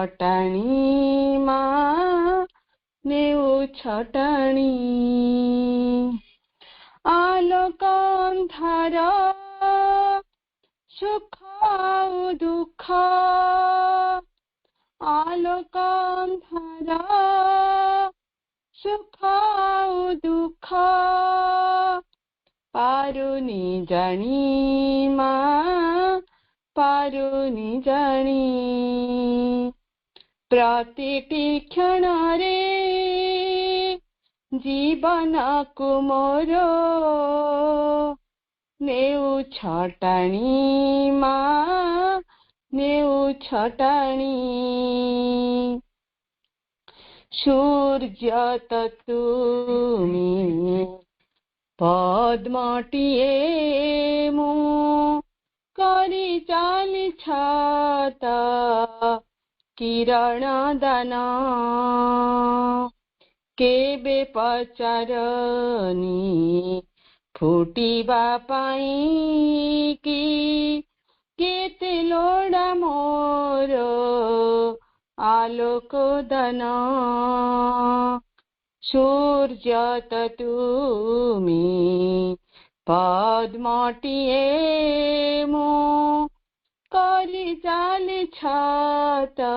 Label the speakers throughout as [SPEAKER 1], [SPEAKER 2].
[SPEAKER 1] ଛଟାଣୀ ମା ନେଉ ଛଟାଣୀ ଆଲୋକ ଅନ୍ଧାର ସୁଖ ଆଉ ଦୁଃଖ ଆଲୋକ ଅନ୍ଧାର ସୁଖ ଆଉ ଦୁଃଖ ପାରୁନି ଜାଣି ମା ପାରୁନି ଜାଣି ପ୍ରତିଟି କ୍ଷଣରେ ଜୀବନକୁ ମୋର ନେଉ ଛଟାଣୀ ମା ନେଉ ଛଟାଣୀ ସୂର୍ଯ୍ୟ ତ ତୁମି ପଦ୍ମଟିଏ ମୁଁ କରି ଚାଲିଛ ତ କିରଣ ଦାନ କେବେ ପଚାରନି ଫୁଟିବା ପାଇଁ କି କେତେ ଲୋଡ଼ା ମୋର ଆଲୋକ ଦାନ ସୂର୍ଯ୍ୟ ତ ତୁମି ପଦ୍ମଟିଏ ମୁଁ କରି ଚାଲିଛ ତ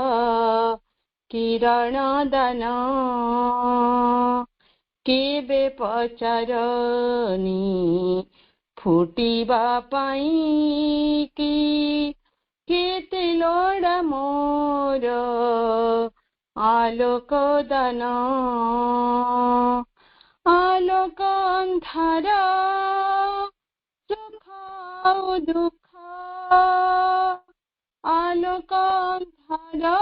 [SPEAKER 1] କିରଣ ଦାନ କେବେ ପଚାରନି ଫୁଟିବା ପାଇଁ କି କେତେ ଲୋଡ଼ା ମୋର ଆଲୋକ ଦାନ ଆଲୋକ ଅନ୍ଧାର ସୁଖ ଆଉ ଦୁଃଖ ଆଲୋକ ଅନ୍ଧାର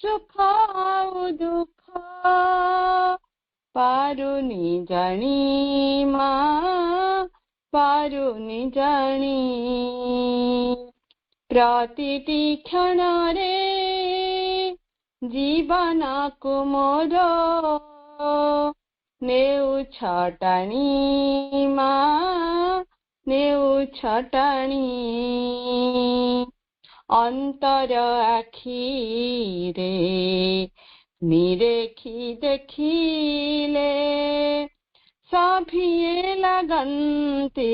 [SPEAKER 1] ସୁଖ ଆଉ ଦୁଃଖ ପାରୁନି ଜାଣି ମା ପାରୁନି ଜାଣି ପ୍ରତିଟି କ୍ଷଣରେ ଜୀବନକୁ ମୋର ନେଉ ଛଟାଣୀ ମା ନେଉ ଛଟାଣୀ ଅନ୍ତର ଆଖିରେ ନିରେଖି ଦେଖିଲେ ସଭିଏ ଲାଗନ୍ତି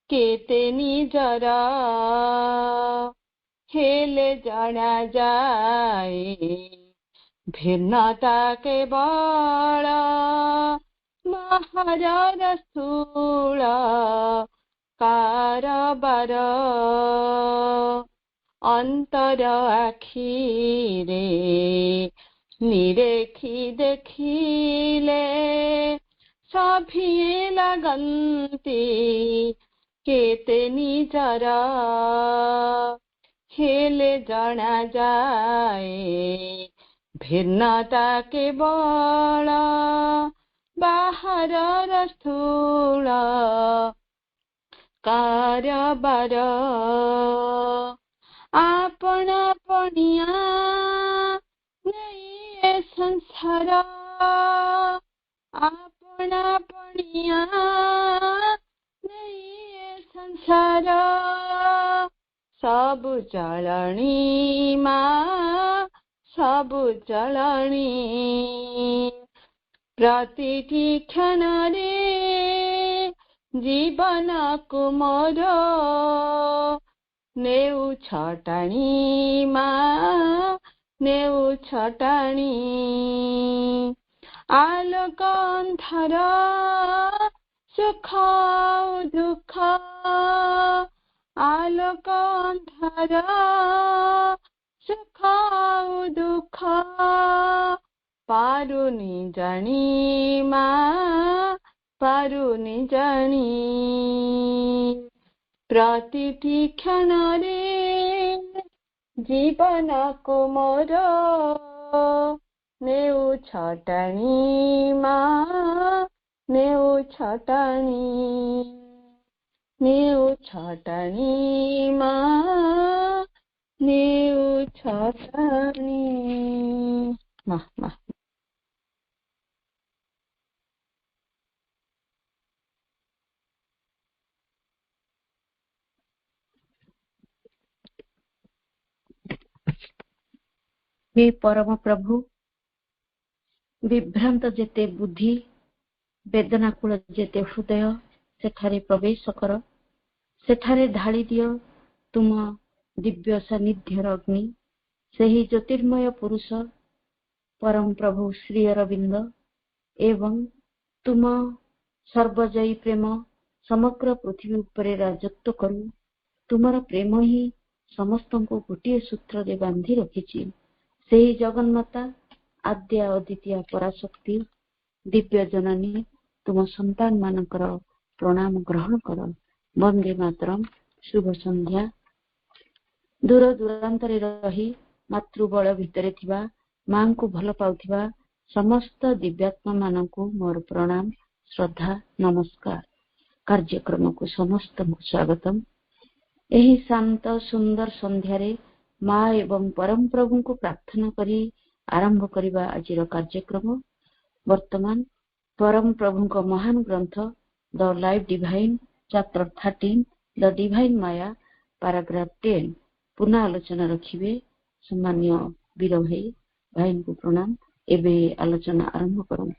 [SPEAKER 1] କେତେ ନିଜର ହେଲେ ଜଣାଯାଏ ଭିନ୍ନତା କେବଳ ବାହାରର ସ୍ଥୂଳ କାରବାର ଅନ୍ତର ଆଖିରେ ନିରେଖି ଦେଖିଲେ ସଭିଏ ଲାଗନ୍ତି କେତେ ନିଜର ହେଲେ ଜଣାଯାଏ ଭିନ୍ନତା କେବଳ ବାହାରର ସ୍ଥୂଳ କାରବାର ଆପଣ ପଣିଆ ନେଇ ଏ ସଂସାର ଆପଣ ପଣିଆ ନେଇ ଏ ସଂସାର ସବୁ ଚଳଣି ମା ସବୁ ଚଳଣି ପ୍ରତିଟି କ୍ଷଣରେ ଜୀବନକୁ ମୋର ନେଉ ଛଟାଣୀ ମା ନେଉ ଛଟାଣୀ ଆଲୋକ ଅନ୍ଧାର ସୁଖ ଦୁଃଖ ଆଲୋକ ଅନ୍ଧାର ସୁଖ ଦୁଃଖ ପାରୁନି ଜାଣି ମା ପାରୁନି ଜାଣି ପ୍ରତିଟି କ୍ଷଣରେ ଜୀବନକୁ ମୋର ନେଉ ଛଟାଣୀ ମା ନେଉ ଛଟାଣୀ ନେଉ ଛଟାଣୀ ମା ନେଉ ଛଟାଣୀ ମା ମା
[SPEAKER 2] हे परम प्रभु विभ्रांत जेते बुद्धि वेदनाकूल जेते हृदय सेठारे प्रवेश कर सेठारे ढाली दियो तुम दिव्य सानिध्यर अग्नि सही ज्योतिर्मय पुरुष परम प्रभु श्री अरविंद एवं तुम सर्वजयी प्रेम समग्र पृथ्वी उपरे राजत्व करू तुमर प्रेम ही समस्त को गोटे सूत्र रे बांधी रखिछि सेही जगन्माता आद्या अद्वितीय पराशक्ति दिव्य जननी तुम संतान मानकर प्रणाम ग्रहण कर वंदे मातरम शुभ संध्या दूर दूरांतरे रही मातृबल भितरे थिबा मां को भल पाउथिबा समस्त दिव्यात्मा मानकु मोर प्रणाम श्रद्धा नमस्कार कार्यक्रम को समस्त स्वागतम एही शांत सुंदर संध्यारे माँ एवं परम प्रभु को प्रार्थना करी आरंभ करिबा आजिर कार्यक्रम वर्तमान परम प्रभु को महान ग्रंथ the life divine chapter 13 the divine Maya paragraph 10 पुनः आलोचना रखिबे सम्मान्य वीर भाई को प्रणाम एबे आलोचना आरंभ करम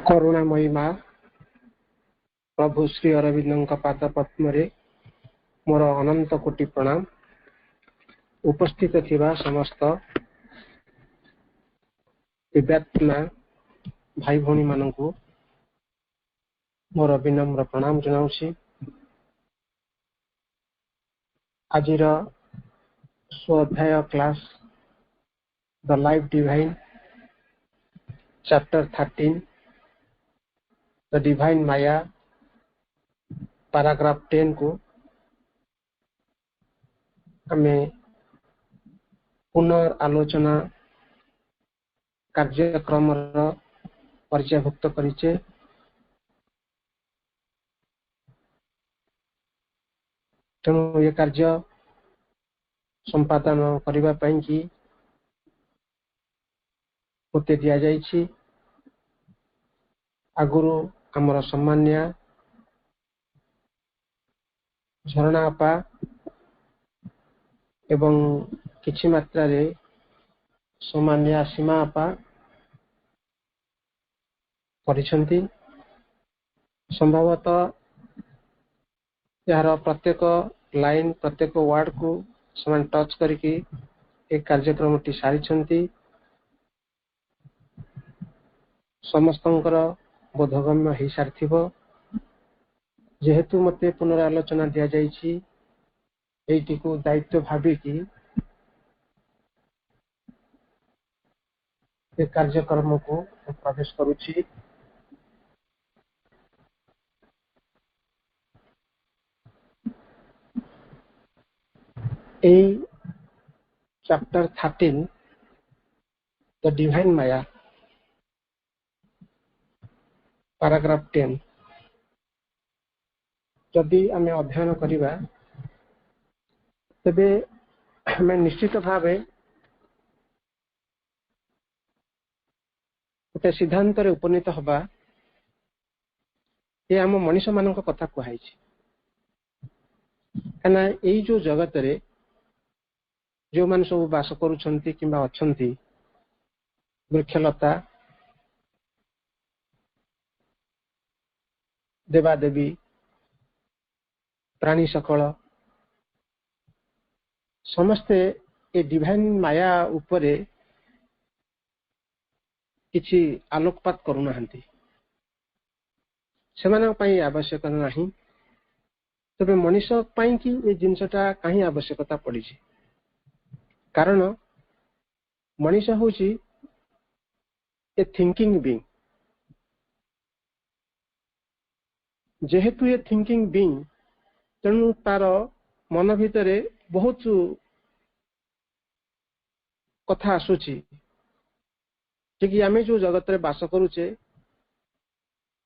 [SPEAKER 3] करुणामयी माँ प्रभु श्री अरविंद पाद पद्म मोर अनंत कोटि प्रणाम उपस्थित थिबा समस्त दिव्यात्मा भाई भौणी मानकु मोर विनम्र प्रणाम जनाउछि आजिर स्वाध्याय class the life divine chapter 13 the divine Maya paragraph 10 को हमें पुनर्आलोचना कार्यक्रम परिचयभुक्त करिचे तेणु ये कार्य संपादन करबा पई कि होते दिया जाइछि आगुरु हमर सम्मान्य झरणा अपा एवं किछि मात्रा रे सम्मान्य सीमा अपा परिछंती संभवतः यार प्रत्येक लाइन प्रत्येक वर्ड को समान टच करके एक कार्यक्रम टी सारी समस्तंकर बोधगम्य हो सारी जेहेतु मते पुनरालोचना दिया जाइछि एटी को दायित्व भाबी कि ये कार्यक्रम को प्रवेश करुछि ए chapter 13 the divine Maya paragraph 10 जदि आमे अध्ययन करिबा तबे आमे निश्चित भावे गोटे सिद्धांत रे उपनीत हबा ये आम मनुष्य मानक कथा कहैछि कना एई जो जगत रे जो मान सब वास करूछंती किंबा अछंती वृक्षलता देवा देवी प्राणी सकल समस्ते ए डिवाइन माया उपरे किछि आलोकपात करूनाहंती सेमान पई आवश्यक नाही तबे मनुष्य पई कि ए जिंसटा काहे आवश्यकता पड़ी कारण मनुष्य होची ए थिंकिंग बीइंग जेहेतु ये थिंकिंग बीइंग तेणु तार मन भितर बहुत कथा आसुची कि आमे जो जगत रे बास करूचे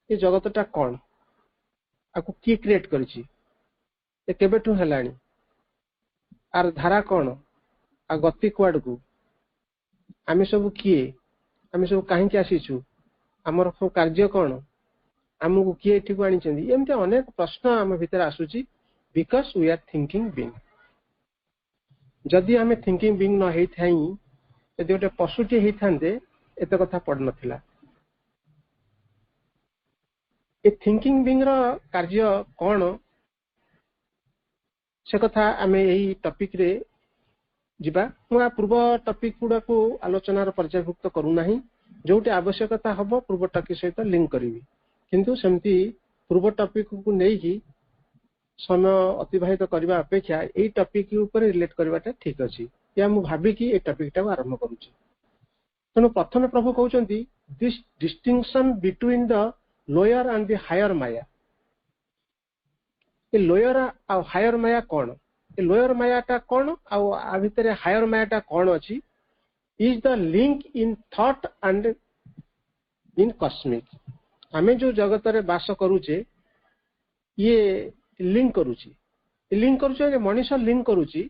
[SPEAKER 3] ये जगतटा कौन आकु की क्रिएट करिछि ए केबेठु हेलानी आर धारा कौन आ गति कुआड को आमे सब किए, आमे सब कहीं आसीचु, आमर कार्य कौन, आमको किए एठी को आनी, एमती अनेक प्रश्न आम भीतर आसूची because we are thinking being. जदि आमे थिंकिंग बीइंग न हेई थाई, यदि गोटे पशुटी हेई थांदे एत कथा पड़ नथिला। ए थिंकिंग बीइंग रो कार्य कौन से कथा आमे एही टॉपिक रे जिबा। मु पूर्व टॉपिक गुडा को आलोचनार पर्यायभुक्त करू नाही, जोटी आवश्यकता हबो पूर्व टॉपिक सहित लिंक करिवि, किंतु सेमती पूर्व टॉपिक को नै कि समय अतिबाहित करबा अपेक्षा एही टॉपिक ऊपर रिलेट करबाटा ठीक अछि। या मु भाबी कि ए टॉपिक टा आरंभ करूची। तनो प्रथम प्रभु कहउचंती this distinction between the lower and the higher maya. ए लोअर आ हायर माया कोन, ए लोअर माया टा कोन आ भितर हायर माया टा कोन अछि, is the link in thought and in cosmic. आमे जो जगत रे वास करूचे ये लिंक करूची, लिंक करूचे मनुष्य लिंक करूची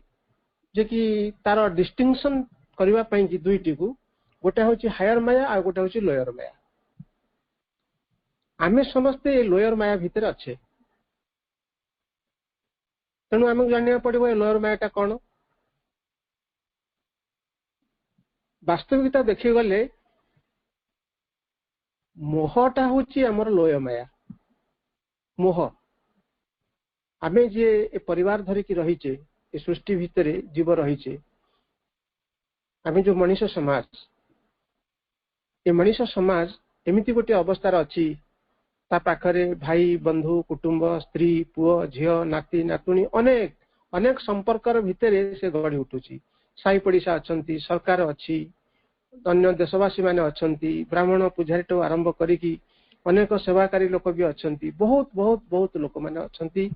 [SPEAKER 3] जे कि तार डिस्टिंक्शन करबा पई कि दुईटी को, गोटे होची हायर माया आ गोटे होची लोअर माया। आमे समस्ते लोअर माया भीतर अच्छे, तेणु आमको जानिया पड़िबो ए लोअर माया टा कोन। वास्तविकता देखि गले मोहटा होची हमर लोअर माया। मोह आमे जे ए परिवार धरि कि रहिचे, ए सृष्टि भितरे जीव रहिचे, आमे जो मनुष्य समाज, ए मनुष्य समाज एमिति गोटे अवस्था अच्छी, ता पाखरे भाई बंधु कुटुंब स्त्री पुओ झियो नाती नातुणी अनेक अनेक संपर्कर भितरे से गढ़ी उठुची। साई पड़िशा अछंती, सरकार अच्छी, अन्य देशवासी माने अछंती, ब्राह्मण पूजारी आरंभ करिकी अनेक सेवाकारी लोक भी अछंती, बहुत बहुत बहुत लोक माने अछंती।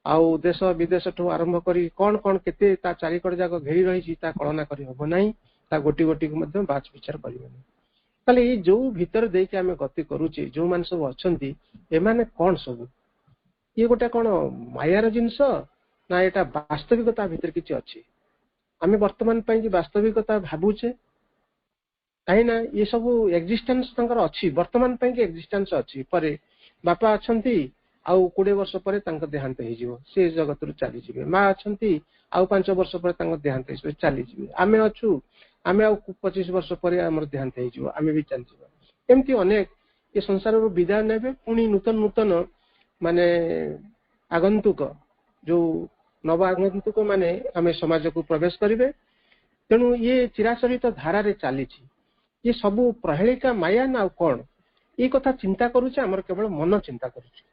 [SPEAKER 3] आउ देश विदेश ठू आरंभ करी कौन कौन केते ता चारिकड़ जाक घेरी रही कलना करी हबो नाही, ता गोटी गोटी को मध्य बाच विचार करिबो। ताले ये जो भीतर दे के आमे गति करूचे, जो मान सब अछंती एमाने कौन सब, ये गोटे कौन मायार जिंस ना एटा वास्तविकता भीतर किछि अछि। आमे वर्तमान पई कि वास्तविकता भाबुचे, काहे ना ये सब एक्जिस्टेंस तंकर अछि, वर्तमान पई कि एक्जिस्टेंस अछि। परे बापा अछंती आउ 20 वर्ष परे तांका देहांत हे जिवो, से जगत रु चली जिवे। मां अछंती आउ 5 वर्ष परे तांका देहांत हे चली जिवे। आमे अछु, आमे आउ 25 वर्ष परे हमर देहांत हे जिवो, आमे भी चली जिवो। एमती अनेक ये संसार रु विदाय नेबे, पुनी नूतन नूतन माने आगंतुक जो नव आगंतुक माने आमे समाज को प्रवेश करिवे। तेणु ये चिराचरित धारा रे चली, ये सबू प्रहेलिका माया ना कौन, ये कथा चिंता करूचे हमर केवल मन चिंता करूचे।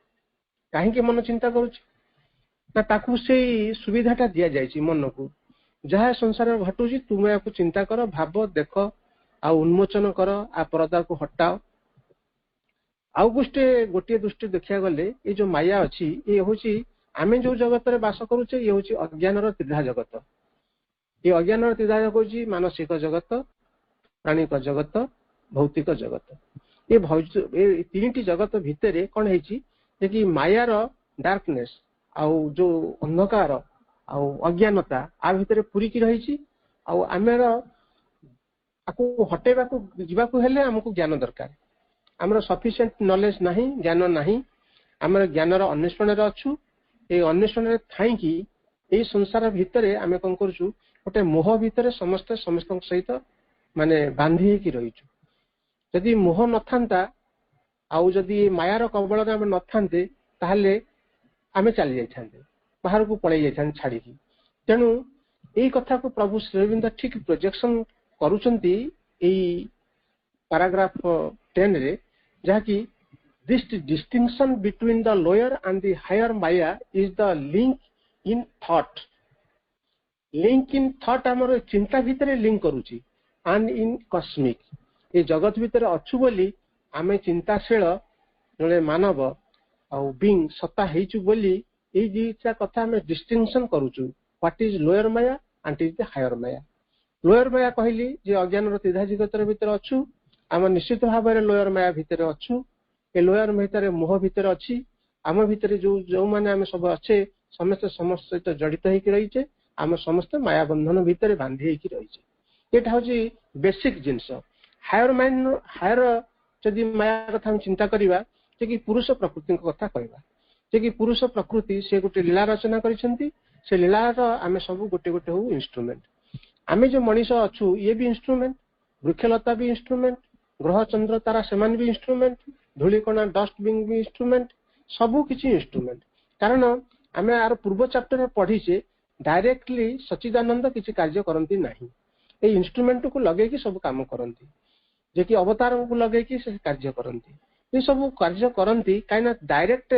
[SPEAKER 3] कहीं मन चिंता करूचे ना ताकू से सुविधाटा दिया जायछि मन को, जहाँ संसार घटुची तुमे आपको चिंता कर, भाव देख आ उन्मोचन कर, आ परदा को हटाओ। आउ गोटे दृष्टि देखिया गले ये जो माया अच्छी ये होची आमे जो जगत रे वास करूचे, ये होची अज्ञानर त्रिधा जगत। ये अज्ञानर त्रिधा जगत होची मानसिक जगत, प्राणिक जगत, भौतिक जगत। ये तीनटी जगत भितरे कौन हेची कि मायार डार्कनेस आउ जो अंधकार आउ अज्ञानता आ भितरे पूरी की रही। आमेर आपको हटेबा को जीवा को हेले हमको ज्ञान दरकार। आमर सफिशिएंट नॉलेज नहीं, ज्ञान नहीं, आमर ज्ञानर अन्वेषण रे अछु। ए अन्वेषण रे थाई कि ए संसार भितरे आमे कोन करछु, गोटे मोह भितरे समस्त सहित माने बांधी की रहिछु। यदि मोह न थांता आउ जदि मायार कबल रे आमे न थांते, ताहले आमे चली जाई थांते, बाहर को पळै जाई थांते छाड़ी की। तेणु एई कथा को प्रभु श्री अरविंद ठीक प्रोजेक्शन करूचंती एई पैराग्राफ 10 रे, जहा कि this distinction between the lower and the higher maya is the link in thought. Link in thought हमर चिंता भितरे लिंक करूची, एंड इन कॉस्मिक ये जगत भितरे अछु बोली आमे चिंताशील जने मानव आउ बीइंग सत्ता हेचु बोली ए जीचा कथा आमे डिस्टिंक्शन करूचु, what is lower maya and is the higher maya. Lower maya कहली जे अज्ञान रो त्रिधा जगत भितर अछु, आम निश्चित भाव में लोअर माया भितर अछु। ए लोअर भितर मोह भितर अछि, आम भितर जो माने आमे सब अच्छे समस्त समस्त सहित जड़ित होकर रहीचे, आम समस्त माया बंधन भितर बांधी होकर रहीचे। एटा हूँ बेसिक जिनस हायर माइंड हायर जदि माया कथा हम चिंता करवा जे कि पुरुष प्रकृति कथा कहवा जे कि पुरुष प्रकृति से गोटे लीला रचना करिसेंती से लीलार आमे सब गोटे गोटे हूँ इंस्ट्रूमेंट आमे जो मनीष अच्छु ये भी इंस्ट्रूमेंट वृक्षलता भी इंस्ट्रूमेंट ग्रह चंद्र तारा सेमान भी इंस्ट्रूमेंट धूलिकणा डस्ट बिंग भी इंस्ट्रूमेंट सबू किछि इंस्ट्रूमेंट कारण आमे आर पूर्व चैप्टर पढ़ीचे डायरेक्टली सच्चिदानंद किछि कार्य करंती नाही ए इंस्ट्रूमेंट को लगे कि सब काम करंती जे कि अवतार को लगे कि से कार्य करंती ये सब कार्य करंती काइना डायरेक्ट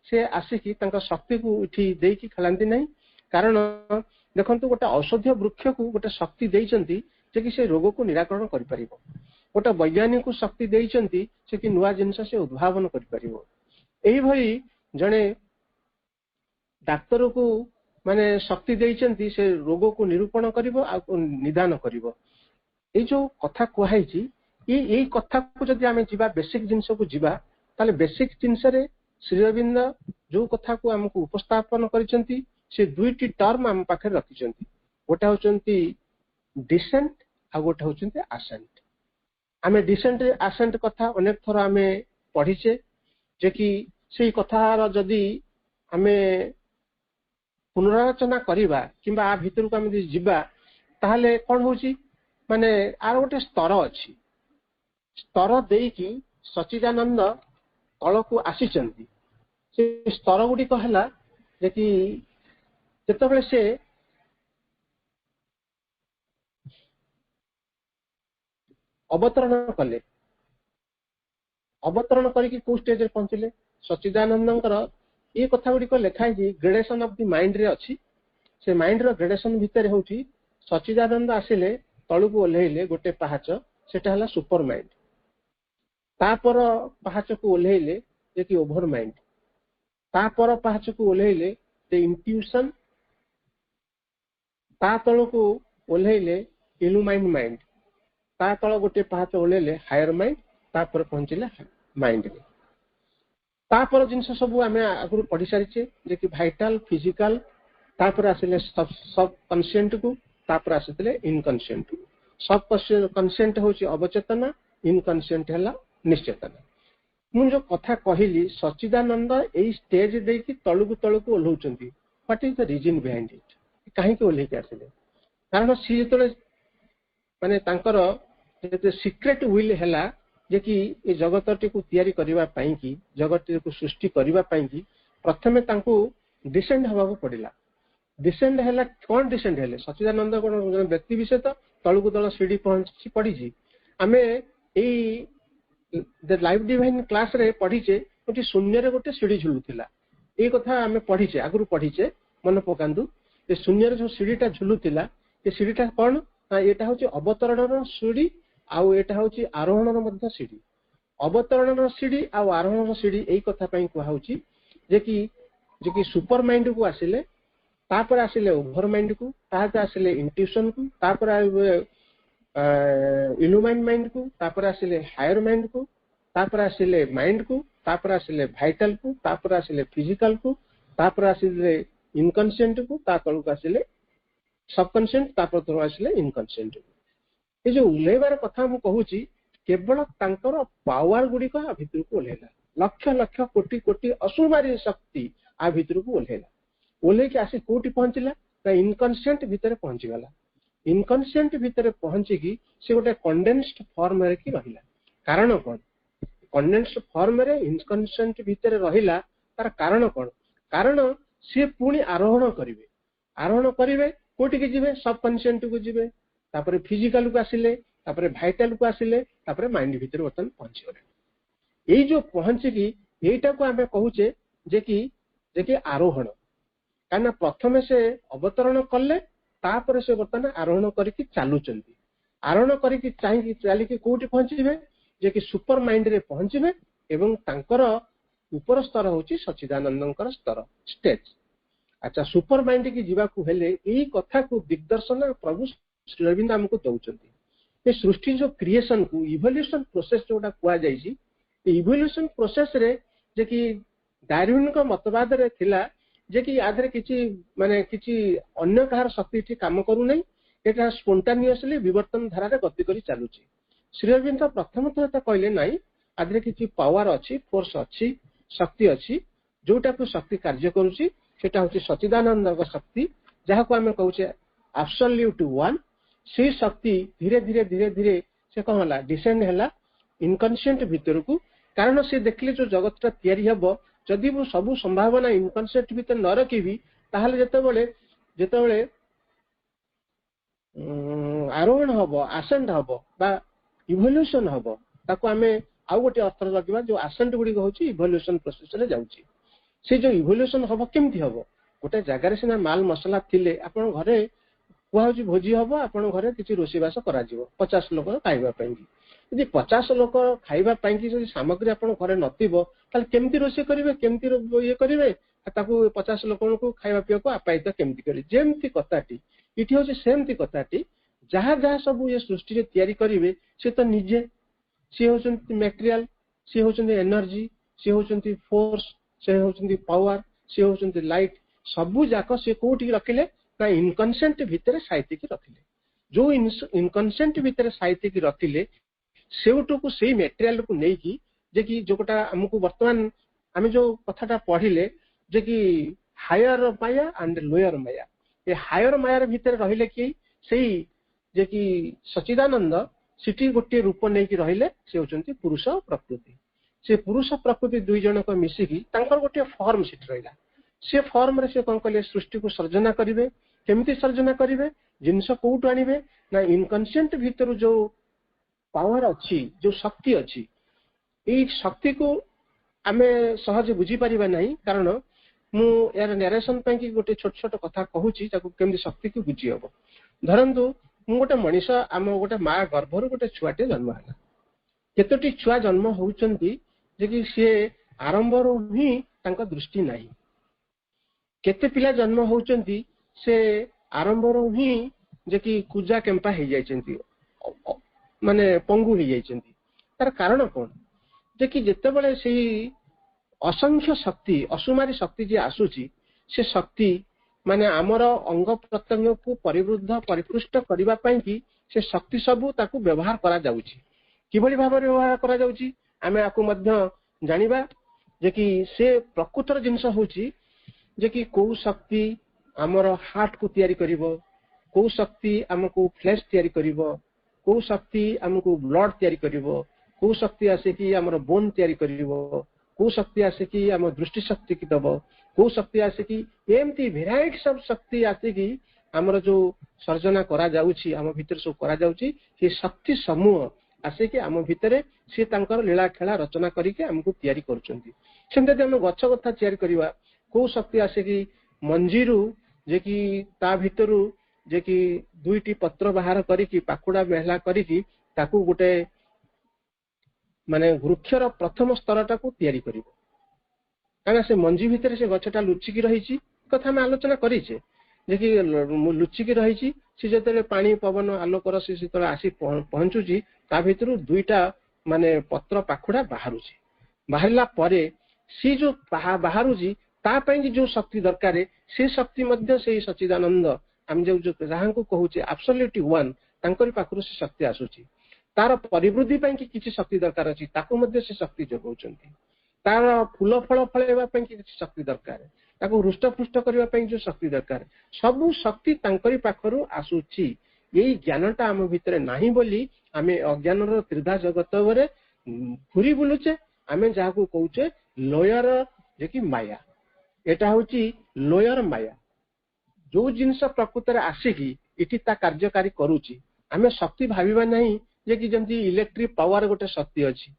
[SPEAKER 3] से आसिकी तांका शक्ति को उठी देई कि खलांती नाही कारण देखंतु गोटे औषधीय वृक्ष को गोटे शक्ति देइचंती जे कि से रोग को निराकरण करि परिबो गोटे वैज्ञानिक को शक्ति देइचंती से कि नुवा जिंस से उद्भावन करि परिबो एही भई जणे डाक्टर को माने शक्ति देइचंती से रोग को निरूपण करिवो आ निदान करिवो ए जो कथा कहैछि ये कथा को जदि आमे जिबा बेसिक जिंस को जिबा ताले बेसिक जिंस रे श्री अरविंद जो कथा को हमको उपस्थापन करिसंती से दुईटी टर्म हम पाखे रखिसंती गोटा होचंती डिसेंट आ गोटा होचंती असेंट आमे डिसेंट असेंट कथा अनेक थर आमे पढिचे जे कि सेही कथार जदि आमे पुनरालोचना करिबा किंबा आ भितर को आमे जिबा ताहले कोन होची माने आर गोटे स्तर अछि स्तर देई कि सच्चिदानंद तल को आसीचंती से स्तर गुडी कहला जे कि जेतबेले से अवतरण कले अवतरण करके को स्टेज रे पहुंचले सच्चिदानंदंकर ये कथा गुडी को लेखाई जी ग्रेडेशन ऑफ द माइंड रे अछि से माइंड रो ग्रेडेशन भीतर होउची सच्चिदानंद आसिले तळु को ओल्हेइले गोटे पहाच सेटा हला सुपर माइंड तापर पहाच को ओल्हेइले जे कि ओभर माइंड तापर पहाच को ओल्हेइले द इंट्यूशन ता तळ को ओल्हेइले इल्यूमाइंड माइंड ता तळ गोटे पहाच ओल्हेइले हायर माइंड तापर पहुंचिले माइंड रे तापर जिंस सब आमे आगु पढि सारिचे जे कि वाइटल फिजिकल तापर आसिले सब कॉन्शियंट को तापर आसिले इनकॉन्शियंट को सब कॉन्शियंट होची अवचेतना इनकॉन्शियंट हला निश्चेतना मु जो कथा कहिली सच्चिदानंद एई स्टेज दे कि तळु को ओल्हौचंती what is the reason behind it काहे के ओल्हे के आसिले कारण सी जेतले माने तांकर जे सीक्रेट विल हला जे कि ए जगतटी को तयारी करिवा पई कि जगतटी को सृष्टि करिवा पई कि प्रथमे तांको डिसेंड हवा को पड़िला डिसेंड हला कोन डिसेंड हेले सच्चिदानंद कोन व्यक्ति विशेष तळु को तळ सीढ़ी पहुंची पड़ी जी आमे एई द लाइफ डिवाइन क्लास रे पढिचे गोटे शून्य रे गोटे सीढ़ी झुलुथिला ए कथा आमे पढिचे आगुरु पढिचे मन पकांदु ए शून्य रे जो सीढ़ीटा झुलुथिला ए सीढ़ीटा कोन एटा होची अवतरणर सीढ़ी आउ एटा होची आरोहणर मध्य सीढ़ी अवतरणर सीढ़ी आउ आरोहणर सीढ़ी एई कथा पई कुहा होची जे कि सुपर माइंड को आसिले तापर आसिले ओभर माइंड को तापर आसिले इंट्यूशन को तापर इल्यूमाइन माइंड को तापर आसिले हायर माइंड को तापर आसिले माइंड को तापर आसिले वाइटल को तापर आसिले फिजिकल को तापर आसिले इनकॉन्शियंट को तापर को आसिले सबकॉन्शियंट तापर तो आसिले इनकॉन्शियंट ये जो उल्लेबार कथा मु कहूची केवल तांकर पावर गुडी को आ भितर को ओल्हेला लक्ष लक्ष कोटि कोटि असुमारी शक्ति आ भितर को ओल्हेला ओल्हे के आसी कोटि पहुंचला ना इनकॉन्शियंट भीतर पहुंची गला इनकॉन्शियंट भीतर पहुंची की से गोटे कंडेंस्ड फॉर्म रे की रहिला कारण कोन कंडेंस्ड फॉर्म रे इनकॉन्शियंट भीतर रहिला तार कारण कोन कारण से पुणी आरोहण करिवे कोटि के जिवे सबकॉन्शियंट को जिवे तापर फिजिकल को आसिले तापर वाइटल को आसिले तापर माइंड भीतर वर्तन पहुंची गले एई जो पहुंची की एटा को हमें कहूचे जे कि आरोहण काना प्रथमे से अवतरण कले तापर से वर्तन आरोहण करके चालुचंती आरोहण करके चाहि चाली के कोठी पहुंचीबे जे कि सुपर माइंड रे पहुंचीबे एवं तांकर ऊपर स्तर होची सच्चिदानंदंकर स्तर स्टेज अच्छा सुपर माइंड की जीवा को हेले एई कथा को दिग्दर्शन प्रभु श्री अरविंद हमको दउचंती ये सृष्टि जो क्रिएशन को इवोल्यूशन प्रोसेस जोटा कुआ जाईची इवोल्यूशन प्रोसेस रे जे कि डार्विन को मतवाद रे थिला जे कि आधरे किछि माने किछि अन्य कहार शक्ति ठी काम करू नै এটা ସ୍ପୋଣ୍ଟାନିୟସଲି ବିବର୍ତ୍ତନ ଧାରାରେ ଗତି କରି ଚାଲୁଛି। ଶ୍ରୀ ଅରବିନ୍ଦ ପ୍ରଥମ ଥର ତ କହିଲେ ନାହିଁ, ଆଦିରେ କିଛି ପାୱାର ଅଛି, ଫୋର୍ସ ଅଛି, ଶକ୍ତି ଅଛି, ଯୋଉଟାକୁ ଶକ୍ତି କାର୍ଯ୍ୟ କରୁଛି ସେଟା ହଉଛି ସଚିଦାନନ୍ଦଙ୍କ ଶକ୍ତି, ଯାହାକୁ ଆମେ କହୁଛେ ଆବସଲ୍ୟୁଟ ୱାନ୍। ସେଇ ଶକ୍ତି ଧୀରେ ଧୀରେ ଧୀରେ ଧୀରେ ସେ କଣ ହେଲା, ଡିସେଣ୍ଡ ହେଲା ଇନକନସିଏଣ୍ଟ ଭିତରକୁ। କାରଣ ସେ ଦେଖିଲେ ଯୋଉ ଜଗତଟା ତିଆରି ହବ, ଯଦି ମୁଁ ସବୁ ସମ୍ଭାବନା ଇନକନସିଏଣ୍ଟ ଭିତରେ ନ ରଖିବି, ତାହେଲେ ଯେତେବେଳେ ଆରୋହଣ ହବ, ଆସେଣ୍ଡ ହବ ବା ଇଭଲ୍ୟୁସନ ହବ, ତାକୁ ଆମେ ଆଉ ଗୋଟେ ଅର୍ଥରେ ରଖିବା, ଯୋଉ ଆସେଣ୍ଡ ଗୁଡିକ ହଉଛି ଇଭଲ୍ୟୁସନ ପ୍ରୋସେସରେ ଯାଉଛି। ସେ ଯୋଉ ଇଭଲ୍ୟୁସନ ହବ କେମିତି ହବ? ଗୋଟେ ଜାଗାରେ ସିନା ମାଲ ମସଲା ଥିଲେ, ଆପଣ ଘରେ କୁହାଯାଉଛି ଭୋଜି ହବ, ଆପଣଙ୍କ ଘରେ କିଛି ରୋଷେଇବାସ କରାଯିବ 50 ଲୋକ ଖାଇବା ପାଇଁ। ଯଦି 50 ଲୋକ ଖାଇବା ପାଇଁ ଯଦି ସାମଗ୍ରୀ ଆପଣଙ୍କ ଘରେ ନଥିବ, ତାହେଲେ କେମିତି ରୋଷେଇ କରିବେ, କେମିତି ଇଏ କରିବେ, ତାକୁ 50 ଲୋକଙ୍କୁ ଖାଇବା ପିଇବାକୁ ଆପ୍ୟାୟିତ କେମିତି କରିବେ? ଯେମିତି କଥାଟି ଏଠି ହଉଛି ସେମିତି କଥାଟି, ଯାହା ଯାହା ସବୁ ଏ ସୃଷ୍ଟିରେ ତିଆରି କରିବେ ସେ ତ ନିଜେ, ସିଏ ହଉଛନ୍ତି ମ୍ୟାଟେରିଆଲ, ସିଏ ହଉଛନ୍ତି ଏନର୍ଜି, ସିଏ ହଉଛନ୍ତି ଫୋର୍ସ, ସେ ହଉଛନ୍ତି ପାୱାର, ସିଏ ହଉଛନ୍ତି ଲାଇଟ୍। ସବୁ ଯାକ ସିଏ କୋଉଠି ରଖିଲେ ନା ଇନକନସିଏଣ୍ଟ ଭିତରେ ସାଇତିକି ରଖିଲେ। ଯୋଉ ଇନକନସିଏଣ୍ଟ ଭିତରେ ସାଇତିକି ରଖିଲେ, ସେଉଟୁକୁ ସେଇ ମ୍ୟାଟେରିଆଲକୁ ନେଇକି, ଯେ କି ଯୋଉଟା ଆମକୁ ବର୍ତ୍ତମାନ ଆମେ ଯୋଉ କଥାଟା ପଢିଲେ, ଯେ କି higher maya and lower maya, ଏ ହାୟର ମାୟାର ଭିତରେ ରହିଲେ କି ସେଇ ଯେ କି ସଚିଦାନନ୍ଦ, ସେଠି ଗୋଟିଏ ରୂପ ନେଇକି ରହିଲେ, ସେ ହଉଛନ୍ତି ପୁରୁଷ ପ୍ରକୃତି। ସେ ପୁରୁଷ ପ୍ରକୃତି ଦୁଇ ଜଣକ ମିଶିକି ତାଙ୍କର ଗୋଟିଏ ଫର୍ମ ସେଠି ରହିଲା। ସେ ଫର୍ମରେ ସେ କଣ କଲେ, ସୃଷ୍ଟିକୁ ସର୍ଜନା କରିବେ। କେମିତି ସର୍ଜନା କରିବେ? ଜିନିଷ କୋଉଠୁ ଆଣିବେ ନା ଇନକନସିଏଣ୍ଟ ଭିତରୁ ଯୋଉ ପାୱାର ଅଛି, ଯୋଉ ଶକ୍ତି ଅଛି, ଏଇ ଶକ୍ତିକୁ ଆମେ ସହଜେ ବୁଝିପାରିବା ନାହିଁ। କାରଣ ମୁଁ ଏହାର ନ୍ୟାରେସନ ପାଇଁ କି ଗୋଟେ ଛୋଟ ଛୋଟ କଥା କହୁଛି, ତାକୁ କେମିତି ଶକ୍ତିକୁ ବୁଝି ହବ। ଧରନ୍ତୁ ମୁଁ ଗୋଟେ ମଣିଷ, ଆମ ଗୋଟେ ମା ଗର୍ଭରୁ ଗୋଟେ ଛୁଆଟେ ଜନ୍ମ ହେଲା। କେତୋଟି ଛୁଆ ଜନ୍ମ ହଉଛନ୍ତି ଯେ କି ସିଏ ଆରମ୍ଭରୁ ହିଁ ତାଙ୍କ ଦୃଷ୍ଟି ନାହିଁ। କେତେ ପିଲା ଜନ୍ମ ହଉଛନ୍ତି ସେ ଆରମ୍ଭରୁ ହିଁ ଯେ କି କୁଜା କେମ୍ପା ହେଇଯାଇଛନ୍ତି, ମାନେ ପଙ୍ଗୁ ହେଇଯାଇଛନ୍ତି। ତାର କାରଣ କଣ? ଯେ କି ଯେତେବେଳେ ସେଇ ଅସଂଖ୍ୟ ଶକ୍ତି, ଅସୁମାରୀ ଶକ୍ତି ଯିଏ ଆସୁଛି, ସେ ଶକ୍ତି ମାନେ ଆମର ଅଙ୍ଗ ପ୍ରତ୍ୟଙ୍ଗକୁ ପରିବୃଦ୍ଧ ପରିପୃଷ୍ଟ କରିବା ପାଇଁ କି ସେ ଶକ୍ତି ସବୁ ତାକୁ ବ୍ୟବହାର କରାଯାଉଛି। କିଭଳି ଭାବରେ ବ୍ୟବହାର କରାଯାଉଛି ଆମେ ଆକୁ ମଧ୍ୟ ଜାଣିବା। ଯେ କି ସେ ପ୍ରକୃତର ଜିନିଷ ହଉଛି ଯେ କି କୋଉ ଶକ୍ତି ଆମର ହାର୍ଟକୁ ତିଆରି କରିବ, କୋଉ ଶକ୍ତି ଆମକୁ ଫ୍ଲେଶ ତିଆରି କରିବ, କୋଉ ଶକ୍ତି ଆମକୁ ବ୍ଲଡ ତିଆରି କରିବ, କୋଉ ଶକ୍ତି ଆସିକି ଆମର ବୋନ ତିଆରି କରିବ, କୋଉ ଶକ୍ତି ଆସିକି ଆମ ଦୃଷ୍ଟି ଶକ୍ତି କି ଦବ, କୋଉ ଶକ୍ତି ଆସିକି ଏମିତି ଭେରାଇଟି ସବୁ ଶକ୍ତି ଆସିକି ଆମର ଯୋଉ ସର୍ଜନା କରାଯାଉଛି, ଆମ ଭିତରେ ସବୁ କରାଯାଉଛି, ସେ ଶକ୍ତି ସମୂହ ଆସିକି ଆମ ଭିତରେ ସିଏ ତାଙ୍କର ଲୀଳା ଖେଳା ରଚନା କରିକି ଆମକୁ ତିଆରି କରୁଛନ୍ତି। ସେମିତି ଯଦି ଆମେ ଗଛ କଥା ତିଆରି କରିବା, କୋଉ ଶକ୍ତି ଆସିକି ମଞ୍ଜିରୁ ଯେ କି ତା ଭିତରୁ ଯେ କି ଦୁଇଟି ପତ୍ର ବାହାର କରିକି ପାଖୁଡା ବେହଲା କରିକି ତାକୁ ଗୋଟେ ମାନେ ବୃକ୍ଷର ପ୍ରଥମ ସ୍ତରଟାକୁ ତିଆରି କରିବ। କାରଣ ସେ ମଞ୍ଜି ଭିତରେ ସେ ଗଛଟା ଲୁଚିକି ରହିଛି, କଥା ଆମେ ଆଲୋଚନା କରିଛେ। ଯେ କି ଲୁଚିକି ରହିଛି, ସେ ଯେତେବେଳେ ପାଣି ପବନ ଆଲୋକର ସେ ଯେତେବେଳେ ଆସି ପହଞ୍ଚୁଛି, ତା ଭିତରୁ ଦୁଇଟା ମାନେ ପତ୍ର ପାଖୁଡା ବାହାରୁଛି। ବାହାରିଲା ପରେ ସେ ଯୋଉ ବାହାରୁଛି ତା ପାଇଁ ଯୋଉ ଶକ୍ତି ଦରକାର, ସେ ଶକ୍ତି ମଧ୍ୟ ସେଇ ସଚିଦାନନ୍ଦ, ଆମେ ଯୋଉ ଯାହାଙ୍କୁ କହୁଛେ ଆବସଲ୍ୟୁଟ ୱାନ୍, ତାଙ୍କରି ପାଖରୁ ସେ ଶକ୍ତି ଆସୁଛି। ତାର ପରିବୃଦ୍ଧି ପାଇଁ କିଛି ଶକ୍ତି ଦରକାର ଅଛି, ତାକୁ ମଧ୍ୟ ସେ ଶକ୍ତି ଯୋଗାଉଛନ୍ତି। ତାର ଫୁଲ ଫଳ ଫଳେଇବା ପାଇଁ କିଛି ଶକ୍ତି ଦରକାର, ତାକୁ ହୃଷ୍ଟପୃଷ୍ଟ କରିବା ପାଇଁ ଯୋଉ ଶକ୍ତି ଦରକାର, ସବୁ ଶକ୍ତି ତାଙ୍କରି ପାଖରୁ ଆସୁଛି। ଏଇ ଜ୍ଞାନଟା ଆମ ଭିତରେ ନାହିଁ ବୋଲି ଆମେ ଅଜ୍ଞାନର ତ୍ରିଧା ଜଗତରେ ଘୁରି ବୁଲୁଛେ। ଆମେ ଯାହାକୁ କହୁଛେ ଲୋୟର ଯେ କି ମାୟା, ଏଟା ହଉଛି ଲୋୟର ମାୟା। ଯୋଉ ଜିନିଷ ପ୍ରକୃତରେ ଆସିକି ଏଠି ତା କାର୍ଯ୍ୟକାରୀ କରୁଛି, ଆମେ ଶକ୍ତି ଭାବିବା ନାହିଁ ଯେ କି ଯେମିତି ଇଲେକ୍ଟ୍ରିକ ପାୱାର ଗୋଟେ ଶକ୍ତି ଅଛି।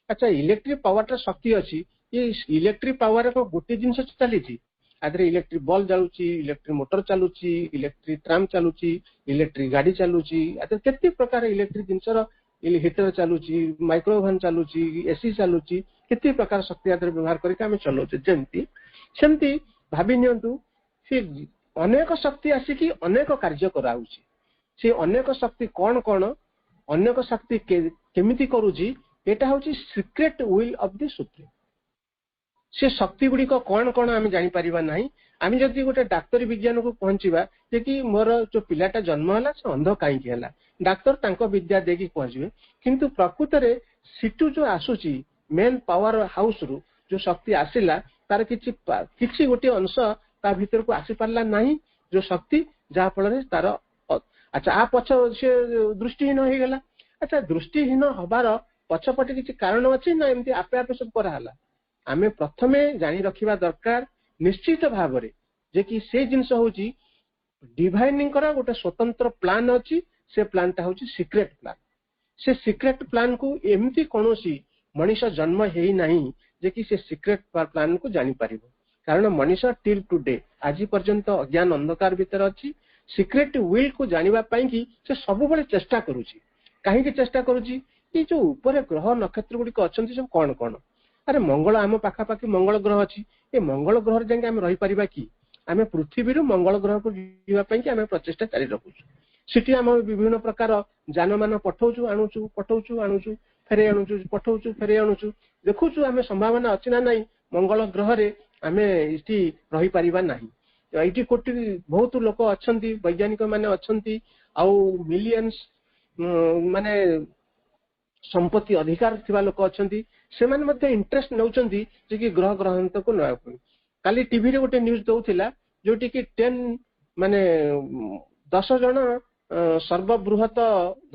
[SPEAKER 3] ଆଚ୍ଛା, ଇଲେକ୍ଟ୍ରିକ ପାୱାରଟା ଶକ୍ତି ଅଛି, ଏ ଇଲେକ୍ଟ୍ରିକ ପାୱାର ଗୋଟେ ଜିନିଷ ଚାଲିଛି, ଆଦେହରେ ଇଲେକ୍ଟ୍ରିକ ବଲ୍ବ ଚାଲୁଛି, ଇଲେକ୍ଟ୍ରିକ ମୋଟର ଚାଲୁଛି, ଇଲେକ୍ଟ୍ରିକ ଟ୍ରାମ୍ ଚାଲୁଛି, ଇଲେକ୍ଟ୍ରିକ ଗାଡି ଚାଲୁଛି, ଆଦେହରେ କେତେ ପ୍ରକାର ଇଲେକ୍ଟ୍ରିକ ଜିନିଷର ହିଟର ଚାଲୁଛି, ମାଇକ୍ରୋଓଭେନ ଚାଲୁଛି, ଏସି ଚାଲୁଛି, କେତେ ପ୍ରକାର ଶକ୍ତି ଆଦେହରେ ବ୍ୟବହାର କରିକି ଆମେ ଚଲାଉଛେ। ସେମିତି ଭାବି ନିଅନ୍ତୁ, ସେ ଅନେକ ଶକ୍ତି ଆସିକି ଅନେକ କାର୍ଯ୍ୟ କରାଉଛି। ସେ ଅନେକ ଶକ୍ତି କଣ କଣ, ଅନେକ ଶକ୍ତି କେମିତି କରୁଛି, এটা হচ্ছে secret will of the supreme. से शक्ति गुड़िक कौन कौन आम जापर ना आम जदि गोटे डाक्तरी विज्ञान को पहुंचा जे कि मोर जो पिलाटा जन्म है से अंध कहीं डाक्तर विद्या देकी पहुंचे किंतु प्रकृत में सीटू जो आसूची मेन पावर हाउस रु जो शक्ति आसिला तार किछि गोटे अंश ता भीतर को आसी पारला नहीं जो शक्ति जहा फल तार अच्छा आ पछ से दृष्टिहीन हो गला। अच्छा दृष्टिहीन हबार पछपटे किछि कारण अछि ना एमती आपे आपे सब कराला आमे प्रथमे जानी रखिबा दरकार निश्चित भाव में जे कि से जिनस होची डिवाइनिंग करा गोटे स्वतंत्र प्लान अछि से प्लानटा होची सीक्रेट प्लान से सीक्रेट प्लान को एमती कोनोसी मनीष जन्म हेई नहीं जे कि से सीक्रेट प्लान को जानी परिबो कारण मनीष टिल टुडे आज पर्यंत अज्ञान अंधकार भीतर अछि सीक्रेट विल को जानिबा पई कि से सब बळे चेष्टा करूची काहे कि चेष्टा करूची ये जो ऊपर ग्रह नक्षत्र गुडी को अछंती सब कोन कोन अरे मंगल आम पाखा पाखी मंगल ग्रह अछि ए मंगल ग्रह जाके हम रही परिबा कि आमे पृथ्वी रु मंगल ग्रह को जीवा पई कि आमे प्रचेष्टा जारी रखुछु सिटी आम विभिन्न प्रकार जान मान पठाउछु आणुछु फेरे आणुछु पठाउछु फेरे आणुछु देखुछु आमे संभावना अछि ना नहीं मंगल ग्रह रे आमे इति रही परिबा नहीं एटी कोटी बहुत लोक अछंती वैज्ञानिक माने अछंती आउ मिलियंस माने संपत्ति अधिकार थिबा लोक अछंती से माने मध्ये इंटरेस्ट नउचंती जे कि ग्रह ग्रहांत को नया काली टीवी रे गोटे न्यूज दउथिला जोटी कि 10 माने 10 जण सर्वबृहत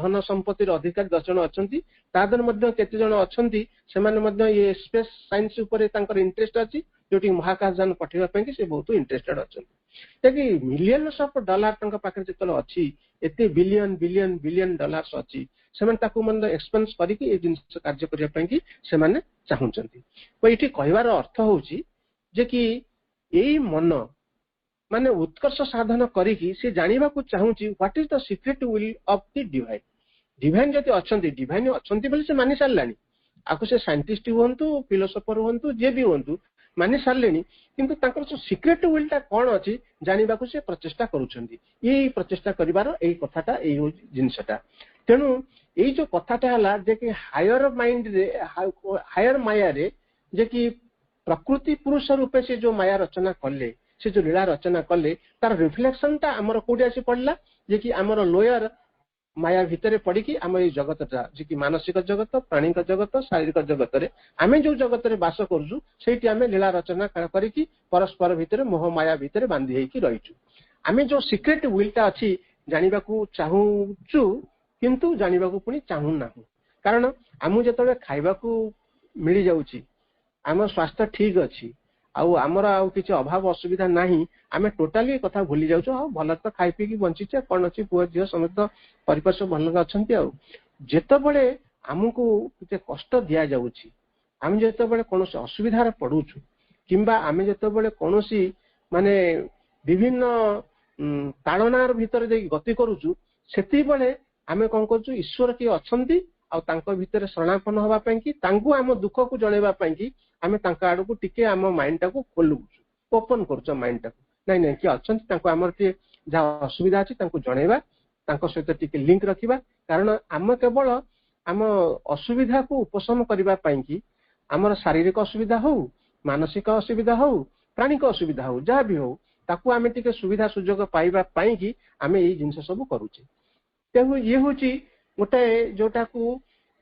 [SPEAKER 3] धन संपत्ति अधिकारी 10 जण अछंती तादन मध्ये केते जण अछंती से माने मध्ये ये स्पेस साइंस ऊपर तांकर इंटरेस्ट अछि जोटी महाकाश यान पठेबा पई कि से बहुत इंटरेस्टेड अछंती कि मिलियंस ऑफ डॉलर तांका पाखरे जेतल अछि एते बिलियन बिलियन बिलियन डॉलर्स अछि सेमन ताकू मन एक्सपेंस करी कि ए जिंस कार्य करिया पई कि से माने चाहुचंती तो एठी कहवार अर्थ होउची जे कि एई मन माने उत्कर्ष साधन करिकी से जानिबा को चाहूची what is the secret will of the divine divine जति अछंती डिवाइन अछंती बोली से मानि सारलानी आको से साइंटिस्ट हुंतु फिलोसोफर हुंतु जे भी हुंतु मानि सारलेनी किंतु तांकर जो सीक्रेट विल ता कोन अछि जानिबा को से प्रचेष्टा करूछंती एई प्रचेष्टा करिवार एई कथाटा एई जिंसटा तेनु एई जो कथाटा हला जे कि हायर माइंड रे हायर माया रे जे कि प्रकृति पुरुष रूपे से जो माया रचना कले से जो लीला रचना कले तार रिफ्लेक्शन ता हमर कोडी आसी पड़ला जे कि हमर लोयर माया भितरे पड़ी कि आम ये जगतटा जे कि मानसिक जगत प्राणिक जगत शारीरिक जगत रे आमे जो जगत रे बास करजु सेठी आमे लीला रचना करिकी परस्पर भितरे मोह माया भितरे बांधी हेकी रहिचु आमे जो सीक्रेट विल ता अछि जानिबा को चाहूचु किंतु जानिबा को पुनी चाहू ना कारण आमु जतले खाइबा को मिली जाउची आम स्वास्थ्य ठीक अछि आउ आमर आउ किछि अभाव असुविधा नाही आमे टोटली कथा भूली जाउछो आ भल त खाइ पी की बंचिचे कोन अछि पुआ जियो समस्त परिपार्श भल अछंती आ जेते बळे हमकु किछि कष्ट दिया जाउची आमे जेते बळे कोनोसी असुविधा रे पडुछु किंबा आमे जेते बळे कोनोसी माने विभिन्न ताड़नार भीतर जे गति करूछु सेति बळे आमे कोन करछु ईश्वर की अछंती आ तांको भीतर शरणापन्न होबा पई कि तांको आम दुख को जणेबा पई कि आमे तांका आडू को टिके आम माइंड टा को खोलुछु ओपन करछु माइंड टा नहीं नहीं कि अछंती तांको हमर टे जा असुविधा अछि तांको जणेबा तांको सहित टिके लिंक रखिबा कारण आम केवल आम असुविधा को उपशम करिबा पई कि हमर शारीरिक असुविधा हो मानसिक असुविधा हो प्राणिक असुविधा हो जा भी हो ताकू आमे टिके सुविधा सुजोग पाइबा पई कि आमे एई जिंस सब करूचे तेहु ये होची गोटे जोटा को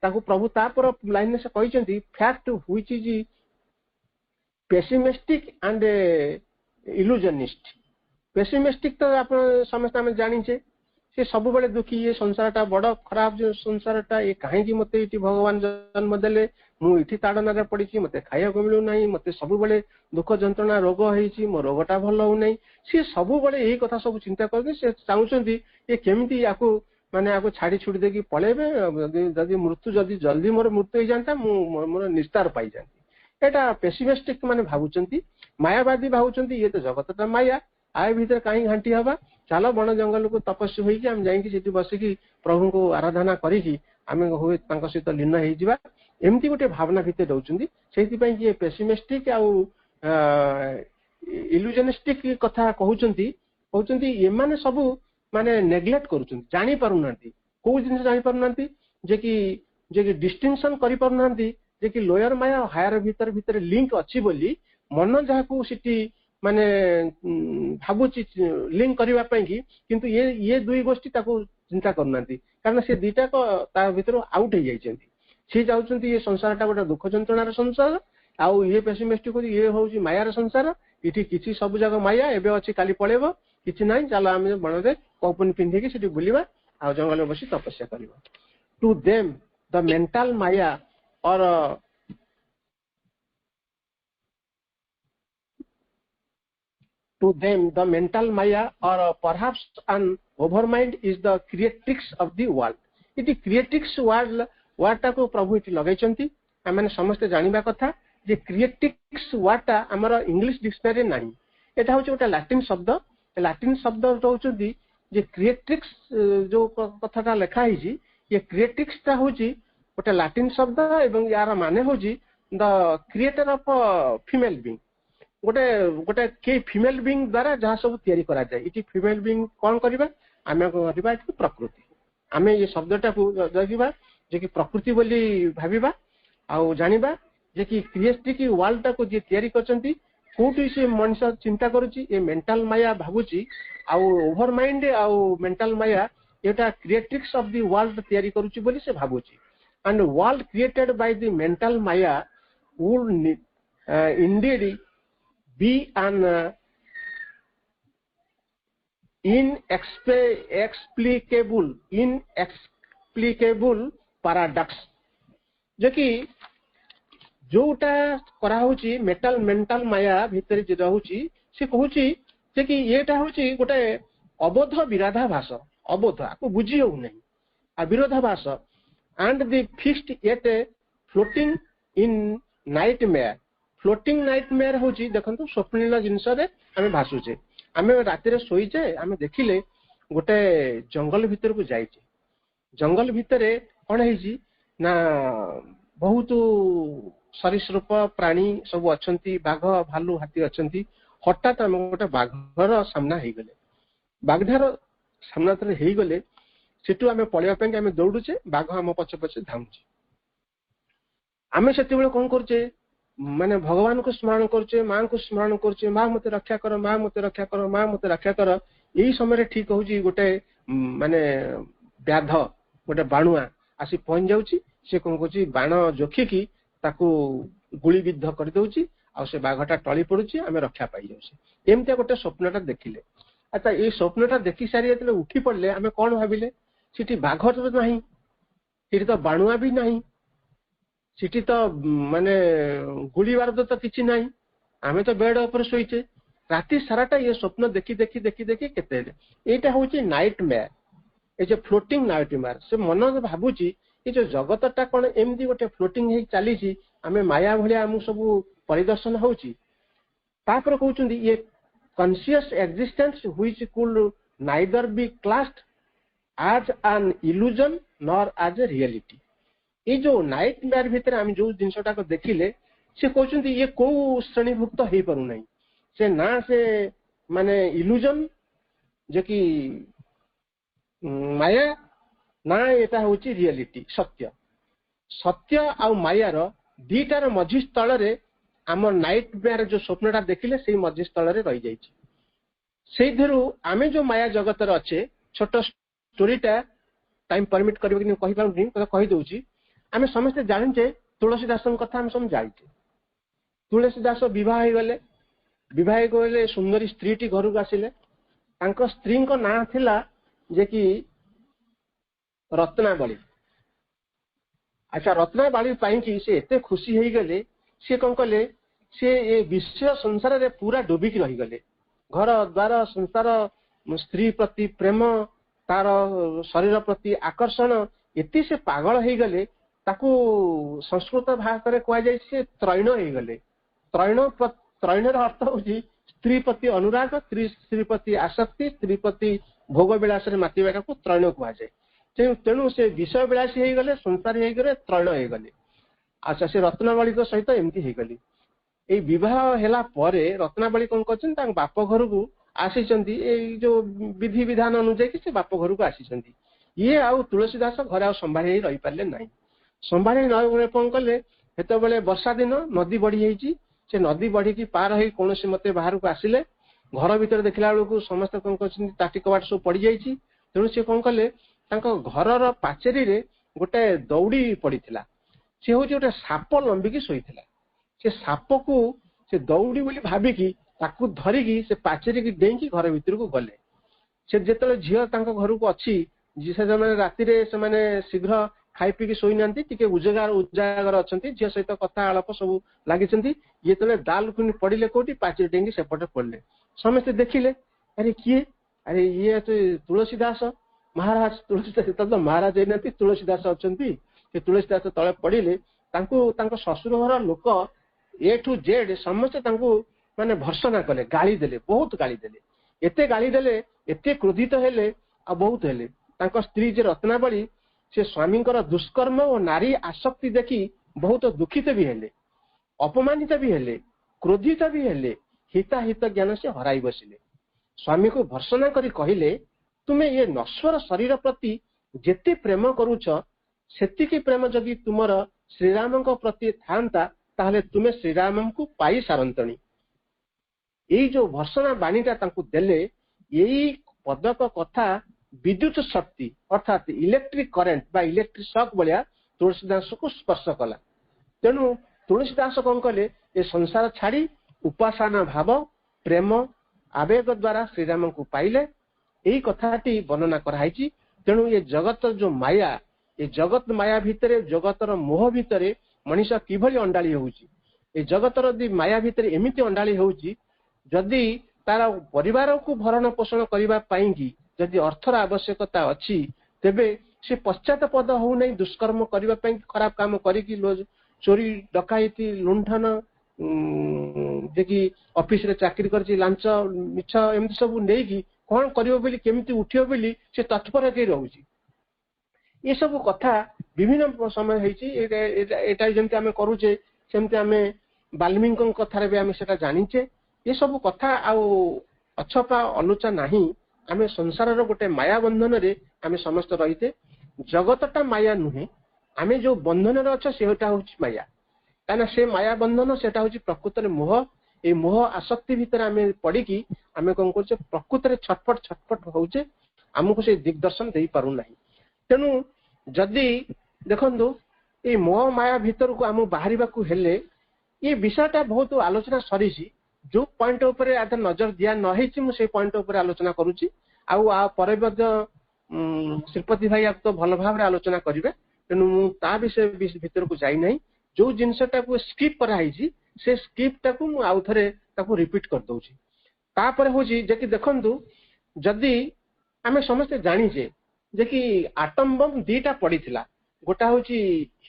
[SPEAKER 3] ताकू प्रभु तापर लाइन से कहिसेंती fact which is pessimistic and illusionist pessimistic तो आप समस्त आम जानिचे से सब बड़े दुखी ये संसारटा बड़ खराब जो संसारटा ये कहीं मते इटी भगवान जन्म देले मु इठी ताड़ना रे पड़ी छी मते खाया को मिलु नाही मते सब बड़े दुख जंत्रणा रोग होईची मो रोगटा भलो हो नाही से सब बड़े यही कथा सब चिंता करके से चाहुचंती ये केमिति याको माने आको छाड़ी छुड़ी देकी पळेबे जदी मृत्यु जदी जल्दी मोर मृत्यु हो जानता मोर निस्तार पाई जानती एटा पेसिमिस्टिक माने भाबुचंती मायावादी भाबुचंती ये तो जगतटा माया आय भीतर काई घंटी हबा चलो बण जंगल को तपस्या होई कि हम जाई कि जेति बसी कि प्रभु को आराधना करी कि आमे होय तांका सहित लीन हेई जिबा एमती गोटे भावना भीतर दउचंती सेति पई कि पेसिमिस्टिक आ इल्यूजनिस्टिक कथा कहउचंती ये माने सब माने नेग्लेक्ट करूचंती जानी पारु नांती को जिंस जानी पारु नांती जे कि डिस्टिंक्शन करि पारु नांती जे कि लोयर माया और हायर भीतर भीतर लिंक अच्छी बोली मन जहाँ को सिटी माने भावुची लिंक करबा पई कि किंतु ये दुई गोष्ठी ताको चिंता करनांती कारण से दीटा को ता भीतर आउट हो जाइछंती से जाउछंती ये संसारटा गोटे दुख जंत्रणार संसार आउ ये पेसिमिस्टिक को ये होउची मायार संसार इठी किछि सब जगह माया एबे अछि काली पळेबो किछि नाही चला हम बन रे कौपन पिंधे कि सेठी बुलिबा आ जंगल में बसी तपस्या करबा टू देम द मेंटल माया और to them the mental maya or perhaps an overmind is the creatrix of the world इति creatrix word टा को प्रभु इति लगाइचंती आमे समस्त जानिबा कथा जे creatrix word टा हमर इंग्लिश डिक्शनरी नाही एटा होचे ओटा लैटिन शब्द होचंती जे creatrix जो कथाटा लेखा हिजी ये creatrix टा होची ओटा लैटिन शब्द एवं यार माने होची the creator of female being गोटे गोटे के फीमेल बीइंग द्वारा जहाँ सब तैयारी करा जाए इति फीमेल बीइंग कौन करबा आमे करबा इति प्रकृति आमे ये शब्दटा को जगिबा जे कि प्रकृति बोली भाबिबा आउ जानिबा जे कि क्रिएटिव की वर्ल्ड को जे तैयारी करचंती कोठी से मनुष्य चिंता करूची ए मेंटल माया भाबुची आउ ओवर माइंड आउ मेंटल माया एटा क्रिएटिव्स ऑफ द वर्ल्ड तैयारी करूची बोली से भाबुची and world created by the mental maya would indeed be an inexplicable paradox जो कि जोटा करा होची मेंटल माया भीतर जे रहूची से कहूची जे कि एटा होची गोटे अबोध विरोधाभास अबोध आपको बुझी हो नहीं आ विरोधाभास and the fixed at floating in nightmare floating nightmare होची देखंतु स्वप्निल जिंस रे आमे भासुचे आमे राति रे सोईचे आमे देखिले गोटे जंगल भीतर को जाइचे जंगल भीतर कोन हेजी ना बहुत सरीसृप प्राणी सब अछंती बाघ भालू हाथी अछंती हठात आमे गोटे बाघर सामना हे गले बाघधार सामना तरे हे गले सेटु आमे पळिया पे आमे दौडुचे बाघ हम पछे पछे धामुचे आमे सेते बेले कोन करचे माने भगवान को स्मरण करचे मां को स्मरण करचे मां मते रक्षा कर मां मते रक्षा कर मां मते रक्षा कर एही समय रे ठीक होजी गोटे माने व्याध गोटे बाणुआ आसी पहुंच जाउची से कोन कोची बाण जोखी की ताकू गुली विद्ध कर दउची आ से बाघटा टळी पडुची हमें रक्षा पाई जाउची एमते गोटे स्वप्नटा देखिले अच्छा ए स्वप्नटा देखि सारी एतले उठी पड़ले हमें कोन भाबिले सिटी बाघ तो नाही सिटी तो बाणुआ भी नाही सिटी तो माने गुली बारूद तो किछि नाही आमे तो बेड ऊपर सोईचे राति साराटा ये स्वप्न देखि देखि देखि देखि केते एटा होची नाइटमेयर ए जे फ्लोटिंग नाइटमेयर से मन भाबुची ए जो जगतटा कोन एमदी गोटे फ्लोटिंग हे चाली छी आमे माया भलिया हम सब परिदर्शन होची तापर कहउचंदी ये conscious existence which could neither be classed as an illusion nor as a reality ये जो नाइटमेयर भीतर हम जो जिनसटा को देखिले से कहउचंदी ये को श्रेणीभुक्त हे परु नाही से ना से माने इल्यूजन जे कि माया ना एटा होची रियलिटी सत्य सत्य आ माया रो दीटार मझी स्थल रे आम नाइटमेयर जो स्वप्नटा देखिले सेही मझी स्थल रे रही जाइछि सेही धरु आमे जो माया जगत रे अच्छे छोट स्टोरीटा टाइम परमिट करबे कि कहि पाउनी कहि दउची आमे समस्त जानिचे तुलसीदास कथा हम सब जानिचे तुलसीदास विवाह हो गले सुंदरी स्त्री टी घर को आसिले तांको स्त्री को ना थिला जे कि रत्नावली अच्छा रत्नावली पाई कि से एते खुशी हे गले से कोन कले से ए विश्व संसार रे पूरा डूबी की रही गले घर द्वार संसार स्त्री प्रति प्रेम तार शरीर प्रति आकर्षण एते से पागल हे गले ताकू संस्कृत भाषा रे कह जाय से त्रैण हे गले त्रैण र अर्थ होची स्त्री प्रति अनुराग स्त्री प्रति आसक्ति स्त्री प्रति भोग विलास रे मातिबा को त्रैण कह जाय तेणु से विषय विलासी हे गले संसार हे गले त्रैण हे गले अच्छा से रत्नावली को सहित एमती हे गली ए विवाह हेला परे रत्नावली कोन करछन तांग बाप घर को आसीचंती ए जो विधि विधान अनुसार कि से बाप घर को आसीचंती ये आउ तुलसीदास घर आ संभाळी रही पाले नाही संभाळी न कोन कले ସେତେବେଳେ ବର୍ଷା ଦିନ ନଦୀ ବଢି ଯାଇଛି। ସେ ନଦୀ ବଢିକି ପାର ହେଇ କୌଣସି ମତେ ବାହାରକୁ ଆସିଲେ, ଘର ଭିତରେ ଦେଖିଲା ବେଳକୁ ସମସ୍ତେ କଣ କରୁଛନ୍ତି, ତାଟି କବାଟ ସବୁ ପଡିଯାଇଛି। ତେଣୁ ସେ କଣ କଲେ, ତାଙ୍କ ଘରର ପାଚେରୀରେ ଗୋଟେ ଦଉଡି ପଡିଥିଲା। ସେ ହଉଛି ଗୋଟେ ସାପ ଲମ୍ବିକି ଶୋଇଥିଲା। ସେ ସାପକୁ ସେ ଦଉଡି ବୋଲି ଭାବିକି ତାକୁ ଧରିକି ସେ ପାଚେରୀକି ଡେଇଁକି ଘର ଭିତରକୁ ଗଲେ। ସେ ଯେତେବେଳେ ଝିଅ ତାଙ୍କ ଘରକୁ ଅଛି, ସେମାନେ ରାତିରେ ସେମାନେ ଶୀଘ୍ର ଖାଇ ପିଇକି ଶୋଇନାହାନ୍ତି, ଟିକେ ଉଜାଗର ଅଛନ୍ତି, ଝିଅ ସହିତ କଥା ଆଳାପ ସବୁ ଲାଗିଛନ୍ତି। ଯେତେବେଳେ ଦାଲ ଖୁନି ପଡିଲେ କୋଉଠି, ପାଚେରୀ ଡେଇଁକି ସେପଟେ ପଡିଲେ। ସମସ୍ତେ ଦେଖିଲେ, ଆରେ କିଏ, ଆରେ ଇଏ ତୁଳସୀ ଦାସ ମହାରାଜ। ତୁଳସୀ ଦାସ ତ ମହାରାଜ ହେଇନାହାନ୍ତି, ତୁଳସୀ ଦାସ ଅଛନ୍ତି। ସେ ତୁଳସୀ ଦାସ ତଳେ ପଡିଲେ। ତାଙ୍କୁ ତାଙ୍କ ଶ୍ୱଶୁର ଘର ଲୋକ ଏ ଠୁ ଜେଡ୍ ସମସ୍ତେ ତାଙ୍କୁ ମାନେ ଭର୍ସନା କଲେ, ଗାଳି ଦେଲେ, ବହୁତ ଗାଳି ଦେଲେ। ଏତେ ଗାଳି ଦେଲେ, ଏତେ କ୍ରୋଧିତ ହେଲେ ଆଉ ବହୁତ ହେଲେ। ତାଙ୍କ ସ୍ତ୍ରୀ ଯେ ରତ୍ନାବଳୀ, ସେ ସ୍ୱାମୀଙ୍କର ଦୁଷ୍କର୍ମ ଓ ନାରୀ ଆସକ୍ତି ଦେଖି ବହୁତ ଦୁଃଖିତ ବି ହେଲେ, ଅପମାନିତ ବି ହେଲେ, କ୍ରୋଧିତ ବି ହେଲେ। ହିତାହିତ ଜ୍ଞାନ ସେ ହରାଇ ବସିଲେ। ସ୍ୱାମୀକୁ ଭର୍ସନା କରି କହିଲେ, ତୁମେ ଏ ନଶ୍ୱର ଶରୀର ପ୍ରତି ଯେତେ ପ୍ରେମ କରୁଛ, ସେତିକି ପ୍ରେମ ଯଦି ତୁମର ଶ୍ରୀରାମଙ୍କ ପ୍ରତି ଥାନ୍ତା, ତାହେଲେ ତୁମେ ଶ୍ରୀରାମଙ୍କୁ ପାଇ ସାରନ୍ତଣି। ଏଇ ଯୋଉ ଭର୍ସନା ବାଣୀଟା ତାଙ୍କୁ ଦେଲେ, ଏଇ ପଦକ କଥା ବିଦ୍ୟୁତ ଶକ୍ତି ଅର୍ଥାତ୍ ଇଲେକ୍ଟ୍ରିକ କରେଣ୍ଟ ବା ଇଲେକ୍ଟ୍ରିକ ସକ୍ ଭଳିଆ ତୁଳସୀ ଦାସକୁ ସ୍ପର୍ଶ କଲା। ତେଣୁ ତୁଳସୀ ଦାସ କଣ କଲେ, ଏ ସଂସାର ଛାଡି ଉପାସନା ଭାବ, ପ୍ରେମ, ଆବେଗ ଦ୍ୱାରା ଶ୍ରୀରାମଙ୍କୁ ପାଇଲେ। ଏଇ କଥାଟି ବର୍ଣ୍ଣନା କରାଯାଇଛି। ତେଣୁ ଏ ଜଗତର ଯୋଉ ମାୟା, ଏ ଜଗତ ମାୟା ଭିତରେ, ଜଗତର ମୋହ ଭିତରେ ମଣିଷ କିଭଳି ଅଣ୍ଡାଳି ହେଉଛି। ଏ ଜଗତର ମାୟା ଭିତରେ ଏମିତି ଅଣ୍ଡାଳି ହେଉଛି, ଯଦି ତାର ପରିବାରକୁ ଭରଣ ପୋଷଣ କରିବା ପାଇଁକି ଯଦି ଅର୍ଥର ଆବଶ୍ୟକତା ଅଛି, ତେବେ ସେ ପଶ୍ଚାତପଦ ହଉନାହିଁ ଦୁଷ୍କର୍ମ କରିବା ପାଇଁ, ଖରାପ କାମ କରିକି ଚୋରି ଡକାୟତି ଲୁଣ୍ଠନ, ଯେ କି ଅଫିସରେ ଚାକିରି କରିଛି ଲାଞ୍ଚ ମିଛ ଏମିତି ସବୁ ନେଇକି କଣ କରିବ ବୋଲି, କେମିତି ଉଠିବ ବୋଲି ସେ ତତ୍ପର ହେଇ ରହୁଛି। ଏସବୁ କଥା ବିଭିନ୍ନ ସମୟ ହେଇଛି। ଏଇଟା ଯେମିତି ଆମେ କରୁଛେ, ସେମିତି ଆମେ ବାଲ୍ମୀକିଙ୍କ କଥାରେ ବି ଆମେ ସେଟା ଜାଣିଛେ। ଏସବୁ କଥା ଆଉ ଅଛପା ଅନୁଚା ନାହିଁ। ଆମେ ସଂସାରର ଗୋଟେ ମାୟା ବନ୍ଧନରେ ଆମେ ସମସ୍ତେ ରହିଛେ। ଜଗତଟା ମାୟା ନୁହେଁ, ଆମେ ଯୋଉ ବନ୍ଧନରେ ଅଛ ସେଟା ହଉଛି ମାୟା। କାହିଁକିନା ସେ ମାୟା ବନ୍ଧନ ସେଟା ହଉଛି ପ୍ରକୃତରେ ମୋହ। ଏଇ ମୋହ ଆସକ୍ତି ଭିତରେ ଆମେ ପଡିକି ଆମେ କଣ କରୁଛେ, ପ୍ରକୃତରେ ଛଟପଟ ହଉଛେ, ଆମକୁ ସେ ଦିଗଦର୍ଶନ ଦେଇପାରୁନାହିଁ। ତେଣୁ ଯଦି ଦେଖନ୍ତୁ, ଏଇ ମୋହ ମାୟା ଭିତରକୁ ଆମକୁ ବାହାରିବାକୁ ହେଲେ, ଏ ବିଷୟଟା ବହୁତ ଆଲୋଚନା ସରିଛି। ଯୋଉ ପଏଣ୍ଟ ଉପରେ ଆଧା ନଜର ଦିଆ ନ ହେଇଛି, ମୁଁ ସେଇ ପଏଣ୍ଟ ଉପରେ ଆଲୋଚନା କରୁଛି। ଆଉ ପରେ ମଧ୍ୟ ଶ୍ରୀପତି ଭାଇ ଆକୁ ତ ଭଲ ଭାବରେ ଆଲୋଚନା କରିବେ। ତେଣୁ ମୁଁ ତା ବିଷୟ ଭିତରକୁ ଯାଇନାହିଁ। ଯୋଉ ଜିନିଷଟାକୁ ସ୍କିପ୍ କରାହେଇଛି, ସେ ସ୍କିପ୍ ଟାକୁ ମୁଁ ଆଉ ଥରେ ତାକୁ ରିପିଟ୍ କରିଦଉଛି। ତାପରେ ହଉଛି ଯେ କି ଦେଖନ୍ତୁ, ଯଦି ଆମେ ସମସ୍ତେ ଜାଣିଛେ ଯେ କି ଆଟମ ବମ୍ ଦିଟା ପଡିଥିଲା, ଗୋଟା ହଉଛି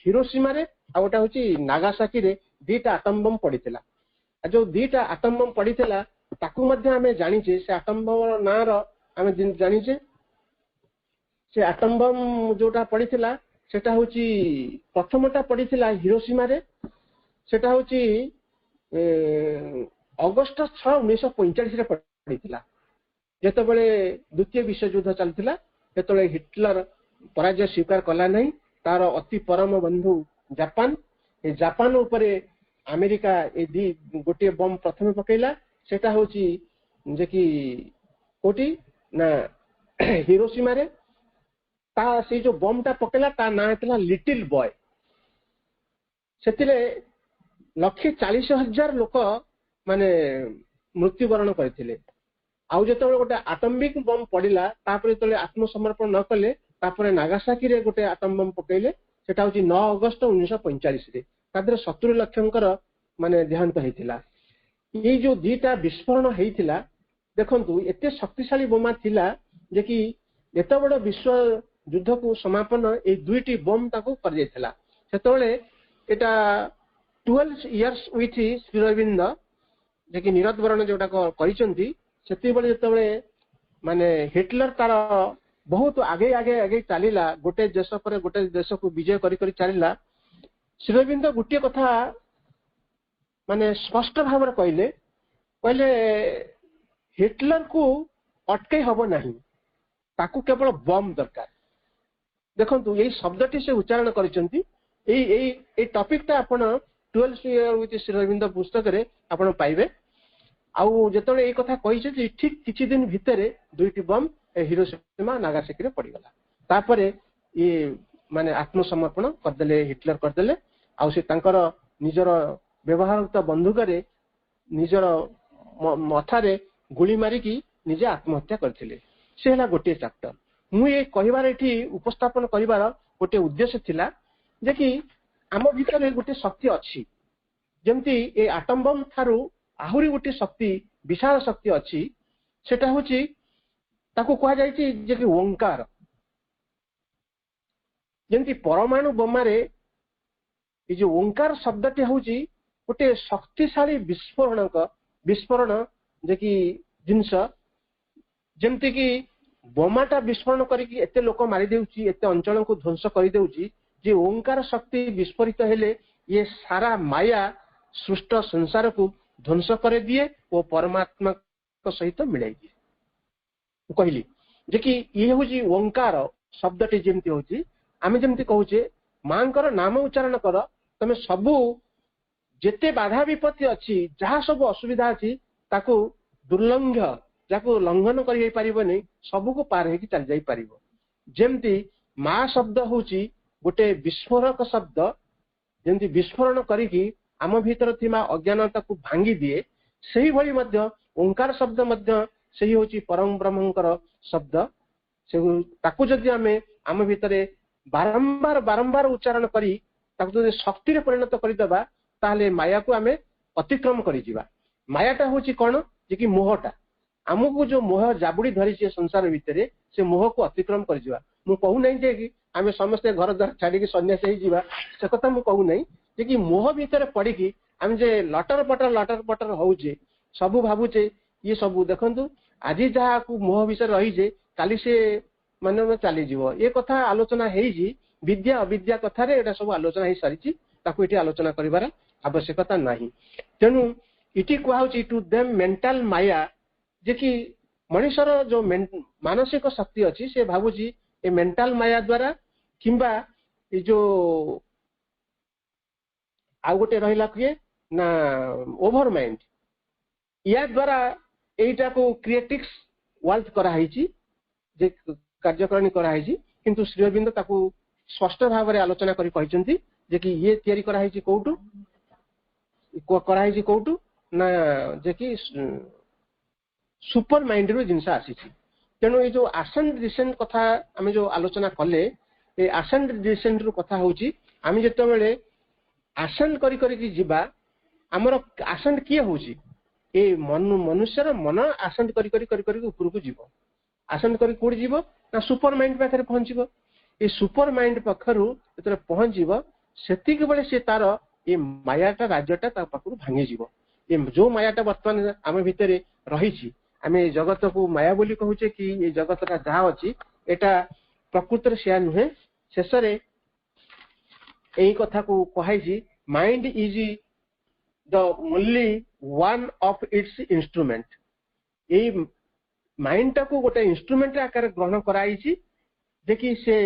[SPEAKER 3] ହିରୋସୀମାରେ ଆଉ ଗୋଟା ହଉଛି ନାଗାସାକିରେ ଦିଟା ଆଟମ ବମ୍ ପଡିଥିଲା। ଯୋଉ ଦିଟା ଆଟମ ବମ୍ ପଡିଥିଲା ତାକୁ ମଧ୍ୟ ଆମେ ଜାଣିଛେ, ସେ ଆଟମ ବମ୍ ନାଁର ଆମେ ଜାଣିଛେ। ସେ ଆଟମ ବମ୍ ଯୋଉଟା ପଡିଥିଲା ସେଟା ହଉଛି, ପ୍ରଥମଟା ପଡିଥିଲା ହିରୋସୀମାରେ, ସେଟା ହଉଛି ଅଗଷ୍ଟ 6, 1945ରେ ପଡିଥିଲା। ଯେତେବେଳେ ଦ୍ୱିତୀୟ ବିଶ୍ୱଯୁଦ୍ଧ ଚାଲିଥିଲା, ସେତେବେଳେ ହିଟଲର ପରାଜୟ ସ୍ୱୀକାର କଲା ନାହିଁ। ତାର ଅତି ପରମ ବନ୍ଧୁ ଜାପାନ, ଏ ଜାପାନ ଉପରେ ଆମେରିକା ଗୋଟିଏ ବମ୍ ପ୍ରଥମେ ପକେଇଲା। ସେଟା ହଉଛି ଯେ କି କୋଉଠି ନା ହିରୋସୀମାରେ। ସେଇ ଯୋଉ ବମ୍ ଟା ପକେଇଲା ତା ନାଁ ଥିଲା ଲିଟିଲ ବୟ। ସେଥିରେ 1,40,000 ଲୋକ ମାନେ ମୃତ୍ୟୁବରଣ କରିଥିଲେ। ଆଉ ଯେତେବେଳେ ଗୋଟେ ଆଟମିକ ବମ୍ ପଡିଲା, ତାପରେ ଯେତେବେଳେ ଆତ୍ମସମର୍ପଣ ନ କଲେ, ତାପରେ ନାଗାସାକିରେ ଗୋଟେ ଆଟମ ବମ୍ ପକେଇଲେ। ସେଟା ହଉଛି 9 ଅଗଷ୍ଟ 1945ରେ। ତା ଦେହରେ 70 ଲକ୍ଷଙ୍କର ମାନେ ଦେହାନ୍ତ ହେଇଥିଲା। ଏଇ ଯୋଉ ଦିଟା ବିସ୍ଫୋରଣ ହେଇଥିଲା, ଦେଖନ୍ତୁ ଏତେ ଶକ୍ତିଶାଳୀ ବୋମା ଥିଲା ଯେ କି ଏତେ ବଡ ବିଶ୍ୱ ଯୁଦ୍ଧକୁ ସମାପନ ଏଇ ଦୁଇଟି ବମ୍ ତାକୁ କରାଯାଇଥିଲା। ସେତେବେଳେ ଏଟା 12 years with ଶ୍ରୀ ଅରବିନ୍ଦ ଯେ କି ନିରତ ବରଣ ଯୋଉଟା କହିଛନ୍ତି, ସେତେବେଳେ ଯେତେବେଳେ ମାନେ ହିଟଲର ତାର ବହୁତ ଆଗେଇ ଚାଲିଲା, ଗୋଟେ ଦେଶ ପରେ ଗୋଟେ ଦେଶକୁ ବିଜୟ କରି ଚାଲିଲା, ଶ୍ରୀ ଅରବିନ୍ଦ ଗୋଟିଏ କଥା ମାନେ ସ୍ପଷ୍ଟ ଭାବରେ କହିଲେ ହିଟଲରକୁ ଅଟକେଇ ହବ ନାହିଁ, ତାକୁ କେବଳ ବମ୍ ଦରକାର। ଦେଖନ୍ତୁ ଏଇ ଶବ୍ଦଟି ସେ ଉଚ୍ଚାରଣ କରିଛନ୍ତି এই ଟପିକଟା ଆପଣ 12th year with Sri Aurobindo ପୁସ୍ତକରେ ଆପଣ ପାଇବେ। ଆଉ ଯେତେବେଳେ ଏଇ କଥା କହିছে ଯେ ଠିକ କିଛି ଦିନ ଭିତରେ 2ଟି ବମ୍ ହିରୋସୀମା ନାଗାସାକିରେ ପଡିଗଲା। ତାପରେ ଇଏ ମାନେ ଆତ୍ମସମର୍ପଣ କରିଦେଲେ, ହିଟଲର କରିଦେଲେ। ଆଉ ସେ ତାଙ୍କର ନିଜର ବ୍ୟବହାରତ ବନ୍ଧୁକରେ ନିଜର ମଥାରେ ଗୁଳି ମାରିକି ନିଜେ ଆତ୍ମହତ୍ୟା କରିଥିଲେ। ସେ ହେଲା ଗୋଟିଏ ଚାପ୍ଟର। ମୁଁ ଏ କହିବାର ଏଠି ଉପସ୍ଥାପନ କରିବାର ଗୋଟିଏ ଉଦ୍ଦେଶ୍ୟ ଥିଲା ଯେ କି ଆମ ଭିତରେ ଗୋଟେ ଶକ୍ତି ଅଛି, ଯେମିତି ଏ ଆଟମ ବମ୍ ଠାରୁ ଆହୁରି ଗୋଟେ ଶକ୍ତି, ବିଶାଳ ଶକ୍ତି ଅଛି। ସେଟା ହଉଛି ତାକୁ କୁହାଯାଇଛି ଯେ କି ଓଙ୍କାର। ଯେମିତି ପରମାଣୁ ବୋମାରେ ଏ ଯୋଉ ଓଙ୍କାର ଶବ୍ଦଟି ହଉଛି ଗୋଟେ ଶକ୍ତିଶାଳୀ ବିସ୍ଫୋରଣ ଯେ କି ଜିନିଷ, ଯେମିତି କି ବୋମାଟା ବିସ୍ଫୋରଣ କରିକି ଏତେ ଲୋକ ମାରି ଦେଉଛି, ଏତେ ଅଞ୍ଚଳକୁ ଧ୍ୱଂସ କରିଦେଉଛି, ଯେ ଓଙ୍କାର ଶକ୍ତି ବିସ୍ଫୋରିତ ହେଲେ ଇଏ ସାରା ମାୟା ସୃଷ୍ଟ ସଂସାରକୁ ଧ୍ୱଂସ କରିଦିଏ ଓ ପରମାତ୍ମାଙ୍କ ସହିତ ମିଳାଇ ଦିଏ। ମୁଁ କହିଲି ଯେ କି ଇଏ ହଉଛି ଓଙ୍କାର ଶବ୍ଦଟି। ଯେମିତି ହଉଛି ଆମେ ଯେମିତି କହୁଛେ ମାଙ୍କର ନାମ ଉଚ୍ଚାରଣ କର, ତମେ ସବୁ ଯେତେ ବାଧା ବିପତ୍ତି ଅଛି, ଯାହା ସବୁ ଅସୁବିଧା ଅଛି, ତାକୁ ଦୁର୍ଲଙ୍ଘ, ଯାକୁ ଲଙ୍ଘନ କରି ପାରିବନି, ସବୁକୁ ପାର ହେଇକି ଚାଲି ଯାଇପାରିବ। ଯେମିତି ମା ଶବ୍ଦ ହଉଛି ଗୋଟେ ବିସ୍ଫୋରକ ଶବ୍ଦ, ଯେମିତି ବିସ୍ଫୋରଣ କରିକି ଆମ ଭିତରେ ଥିବା ଅଜ୍ଞାନତାକୁ ଭାଙ୍ଗି ଦିଏ, ସେହିଭଳି ମଧ୍ୟ ଓଙ୍କାର ଶବ୍ଦ ମଧ୍ୟ ସେହି ହଉଛି ପରମ ବ୍ରହ୍ମଙ୍କର ଶବ୍ଦ। ତାକୁ ଯଦି ଆମେ ଆମ ଭିତରେ ବାରମ୍ବାର ଉଚ୍ଚାରଣ କରି ତାକୁ ଯଦି ଶକ୍ତିରେ ପରିଣତ କରିଦେବା, ତାହେଲେ ମାୟାକୁ ଆମେ ଅତିକ୍ରମ କରିଯିବା। ମାୟାଟା ହଉଛି କଣ ଯେ କି ମୋହଟା, ଆମକୁ ଯୋଉ ମୋହ ଜାବୁଡି ଧରିଛି ସଂସାର ଭିତରେ, ସେ ମୋହକୁ ଅତିକ୍ରମ କରିଯିବା। ମୁଁ କହୁନାହିଁ ଯେ କି ଆମେ ସମସ୍ତେ ଘର ଦ୍ୱାର ଛାଡିକି ସନ୍ନ୍ୟାସ ହେଇଯିବା, ସେ କଥା ମୁଁ କହୁନାହିଁ। ଯେ କି ମୋହ ଭିତରେ ପଡିକି ଆମେ ଯେ ଲଟର ପଟର ହଉଛେ, ସବୁ ଭାବୁଛେ ଇଏ ସବୁ ଦେଖନ୍ତୁ, ଆଜି ଯାହାକୁ ମୋହ ବିଷୟରେ ରହିଛେ, କାଲି ସେ ମାନେ ଚାଲିଯିବ। ଏ କଥା ଆଲୋଚନା ହେଇଛି, ବିଦ୍ୟା ଅବିଦ୍ୟା କଥାରେ ଏଟା ସବୁ ଆଲୋଚନା ହେଇସାରିଛି, ତାକୁ ଏଠି ଆଲୋଚନା କରିବାର ଆବଶ୍ୟକତା ନାହିଁ। ତେଣୁ ଏଠି କୁହାହଉଛି ଟୁ ଦେମ୍ ମେଣ୍ଟାଲ ମାୟା, ଯେ କି ମଣିଷର ଯୋଉ ମାନସିକ ଶକ୍ତି ଅଛି, ସେ ଭାବୁଛି ଏ ମେଣ୍ଟାଲ ମାୟା ଦ୍ଵାରା, କିମ୍ବା ଏ ଯୋଉ ଆଉ ଗୋଟେ ରହିଲା କିଏ ନା ଓଭର ମାଇଣ୍ଡ, ୟା ଦ୍ଵାରା ଏଇଟାକୁ କ୍ରିଏଟିକ୍ସ ୱାଲ୍ଥ କରାହେଇଛି, ଯେ କାର୍ଯ୍ୟକାରିଣୀ କରାହେଇଛି। କିନ୍ତୁ ଶ୍ରୀ ଅରବିନ୍ଦ ତାକୁ ସ୍ପଷ୍ଟ ଭାବରେ ଆଲୋଚନା କରି କହିଛନ୍ତି ଯେ କି ଇଏ ତିଆରି କରାହେଇଛି କୋଉଠୁ ନା ଯେ କି ସୁପର ମାଇଣ୍ଡରୁ ଜିନିଷ ଆସିଛି। ତେଣୁ ଏଇ ଯୋଉ ଆସେଣ୍ଟ ଡିସେଣ୍ଟ କଥା ଆମେ ଯୋଉ ଆଲୋଚନା କଲେ, ଏ ଆସେଣ୍ଟ ଡିସେଣ୍ଟ ରୁ କଥା ହଉଛି, ଆମେ ଯେତେବେଳେ ଆସେଣ୍ଟ କରିକି ଯିବା, ଆମର ଆସେଣ୍ଟ କିଏ ହଉଛି? ଏ ମନୁଷ୍ୟର ମନ ଆସେଣ୍ଟ କରି ଉପରକୁ ଯିବ। ଆସେଣ୍ଟ କରି କୋଉଠି ଯିବ ନା ସୁପର ମାଇଣ୍ଡ ପାଖରେ ପହଞ୍ଚିବ। ଏ ସୁପର ମାଇଣ୍ଡ ପାଖରୁ ଯେତେବେଳେ ପହଞ୍ଚିବ, ସେତିକି ବେଳେ ସେ ତାର ଏ ମାୟାଟା ରାଜ୍ୟଟା ତା ପାଖରୁ ଭାଙ୍ଗିଯିବ। ଏ ଯୋଉ ମାୟାଟା ବର୍ତ୍ତମାନ ଆମ ଭିତରେ ରହିଛି, ଆମେ ଏ ଜଗତକୁ ମାୟା ବୋଲି କହୁଛେ କି ଏ ଜଗତଟା ଯାହା ଅଛି ଏଟା ପ୍ରକୃତରେ ସେୟା ନୁହେଁ। ଶେଷରେ ଏଇ କଥାକୁ କୁହାଯାଇଛି, mind is the only one of its instrument. ଏଇ ମାଇଣ୍ଡଟାକୁ ଗୋଟେ ଇନଷ୍ଟ୍ରୁମେଣ୍ଟ ଆକାରରେ ଗ୍ରହଣ କରାଯାଇଛି, ଯେ କି ସେ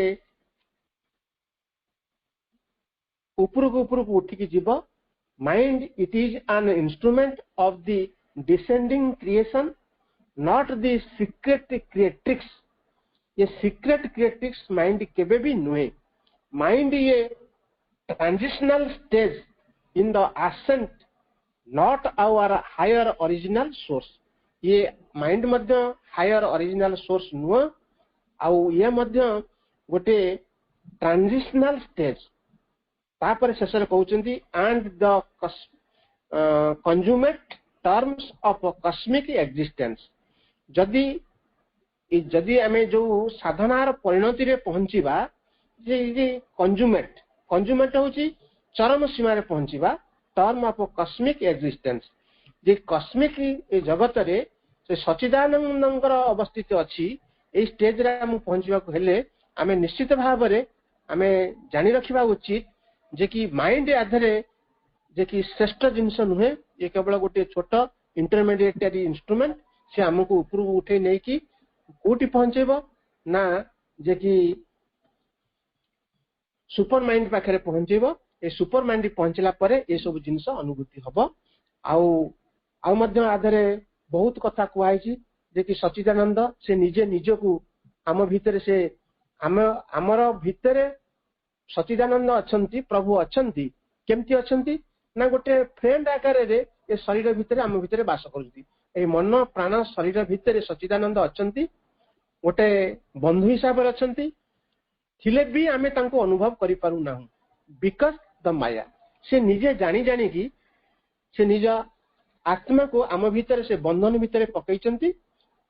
[SPEAKER 3] ଉପରକୁ ଉଠିକି ଯିବ। Mind it is an instrument of the descending creation, not the secret creatrix. ये सीक्रेट क्रिएट्रिक्स माइंड केबे भी नुहे। माइंड ये transitional stage in the ascent, not our higher original source. ये माइंड मध्य हायर ओरिजिनल सोर्स नुह, आउ ये मध्य गोटे ट्रांजिशनल स्टेज। तापर शेष कहउचंती and the consummate terms of cosmic existence. जदि आमे जो साधनार परिणति रे पहुंचीबा, जे कंज्यूमेट होची चरम सीमा रे पहुंचीबा, टर्म ऑफ कॉस्मिक एग्जिस्टेंस। जे कॉस्मिक ए जगत रे से सच्चिदानंदଙ୍କର अवस्थित अछि, ए स्टेज रे हम पहुंचीबा को हेले आमे निश्चित भाव रे आमे जानि रखिबा उचित जे कि माइंड आधरे जे कि श्रेष्ठ जिंस नुहे। ये केवल गोटे छोट इंटरमीडिएटरी इंस्ट्रूमेंट, से हमको ऊपर उठे नहीं कि कोटी पहुंचेब ना जे कि सुपर माइंड पाखे पहुंचेब ए सुपर माइंड पहुंचला परे ए सब जिनिस अनुभूति हम आधे बहुत कथा कहु जे कि सच्चिदानंद से निजे निजको आम भितर से आमर भितर सच्चिदानंद अच्छा प्रभु अच्छा केमती अच्छा ना गोटे फ्रेंड आकार ए शरीर भितर आम भितर बास कर मन प्राण शरीर भितर सच्चिदानंद अच्छा गोटे बंधु हिसाब से अच्छा थिले भी आम अनुभव करि पारु ना बिकॉज द माया से निजे जानी जानी कि से निज आत्मा को आम भितर से बंधन भितर पकई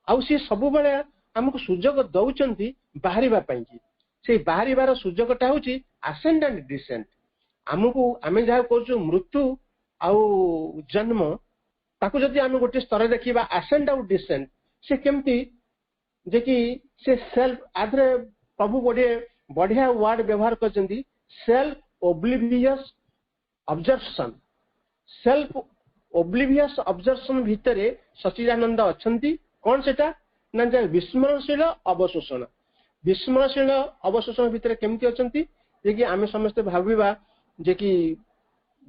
[SPEAKER 3] आउ सी सब बेले आमको सुजोग दौरान बाहर से बाहर सुजोगटा हूँ आसेंट एंड डिसेंट आमको आम जहाँ कह मृत्यु आउ जन्म ताकू जदि आम गोटे स्तर देखा आसेंट आउ डिसेंट से केमती जे कि से सेल्फ आधे प्रभु गोटे बढ़िया वर्ड व्यवहार कर self oblivious observation self oblivious observation भितर सच्चिदानंद अच्छा कौन सेटा ना विस्मरणशील अवशोषण विस्मरणशील अवशोषण भितर केमती अच्छा जे कि आम समस्ते भाविबा जे कि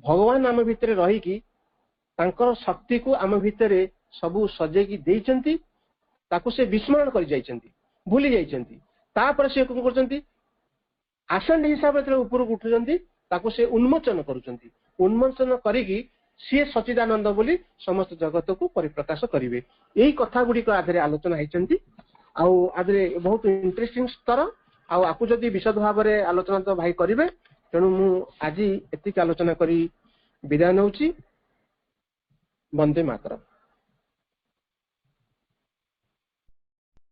[SPEAKER 3] भगवान आम भितर रही तांकर शक्ति को आम भितर सबू सजेकी देइचंती ताकू से विस्मरण कर जाइचंती भूली जाइचंती तापर से कौन करचंती आसेंट हिसाब से ऊपर उठुचंती ताकू से उन्मोचन करूचंती उन्मोचन करिकी सी सच्चिदानंद बोली समस्त जगत को परिप्रकाश करेंगे यही कथा गुड़िक आधे आलोचना होती आधे बहुत इंटरेस्टिंग स्तर आपको जदि विशद भाव में आलोचना तो भाई करेंगे तेणु मु आज एतिक आलोचना करी विदाय नौची। वंदे मातरम।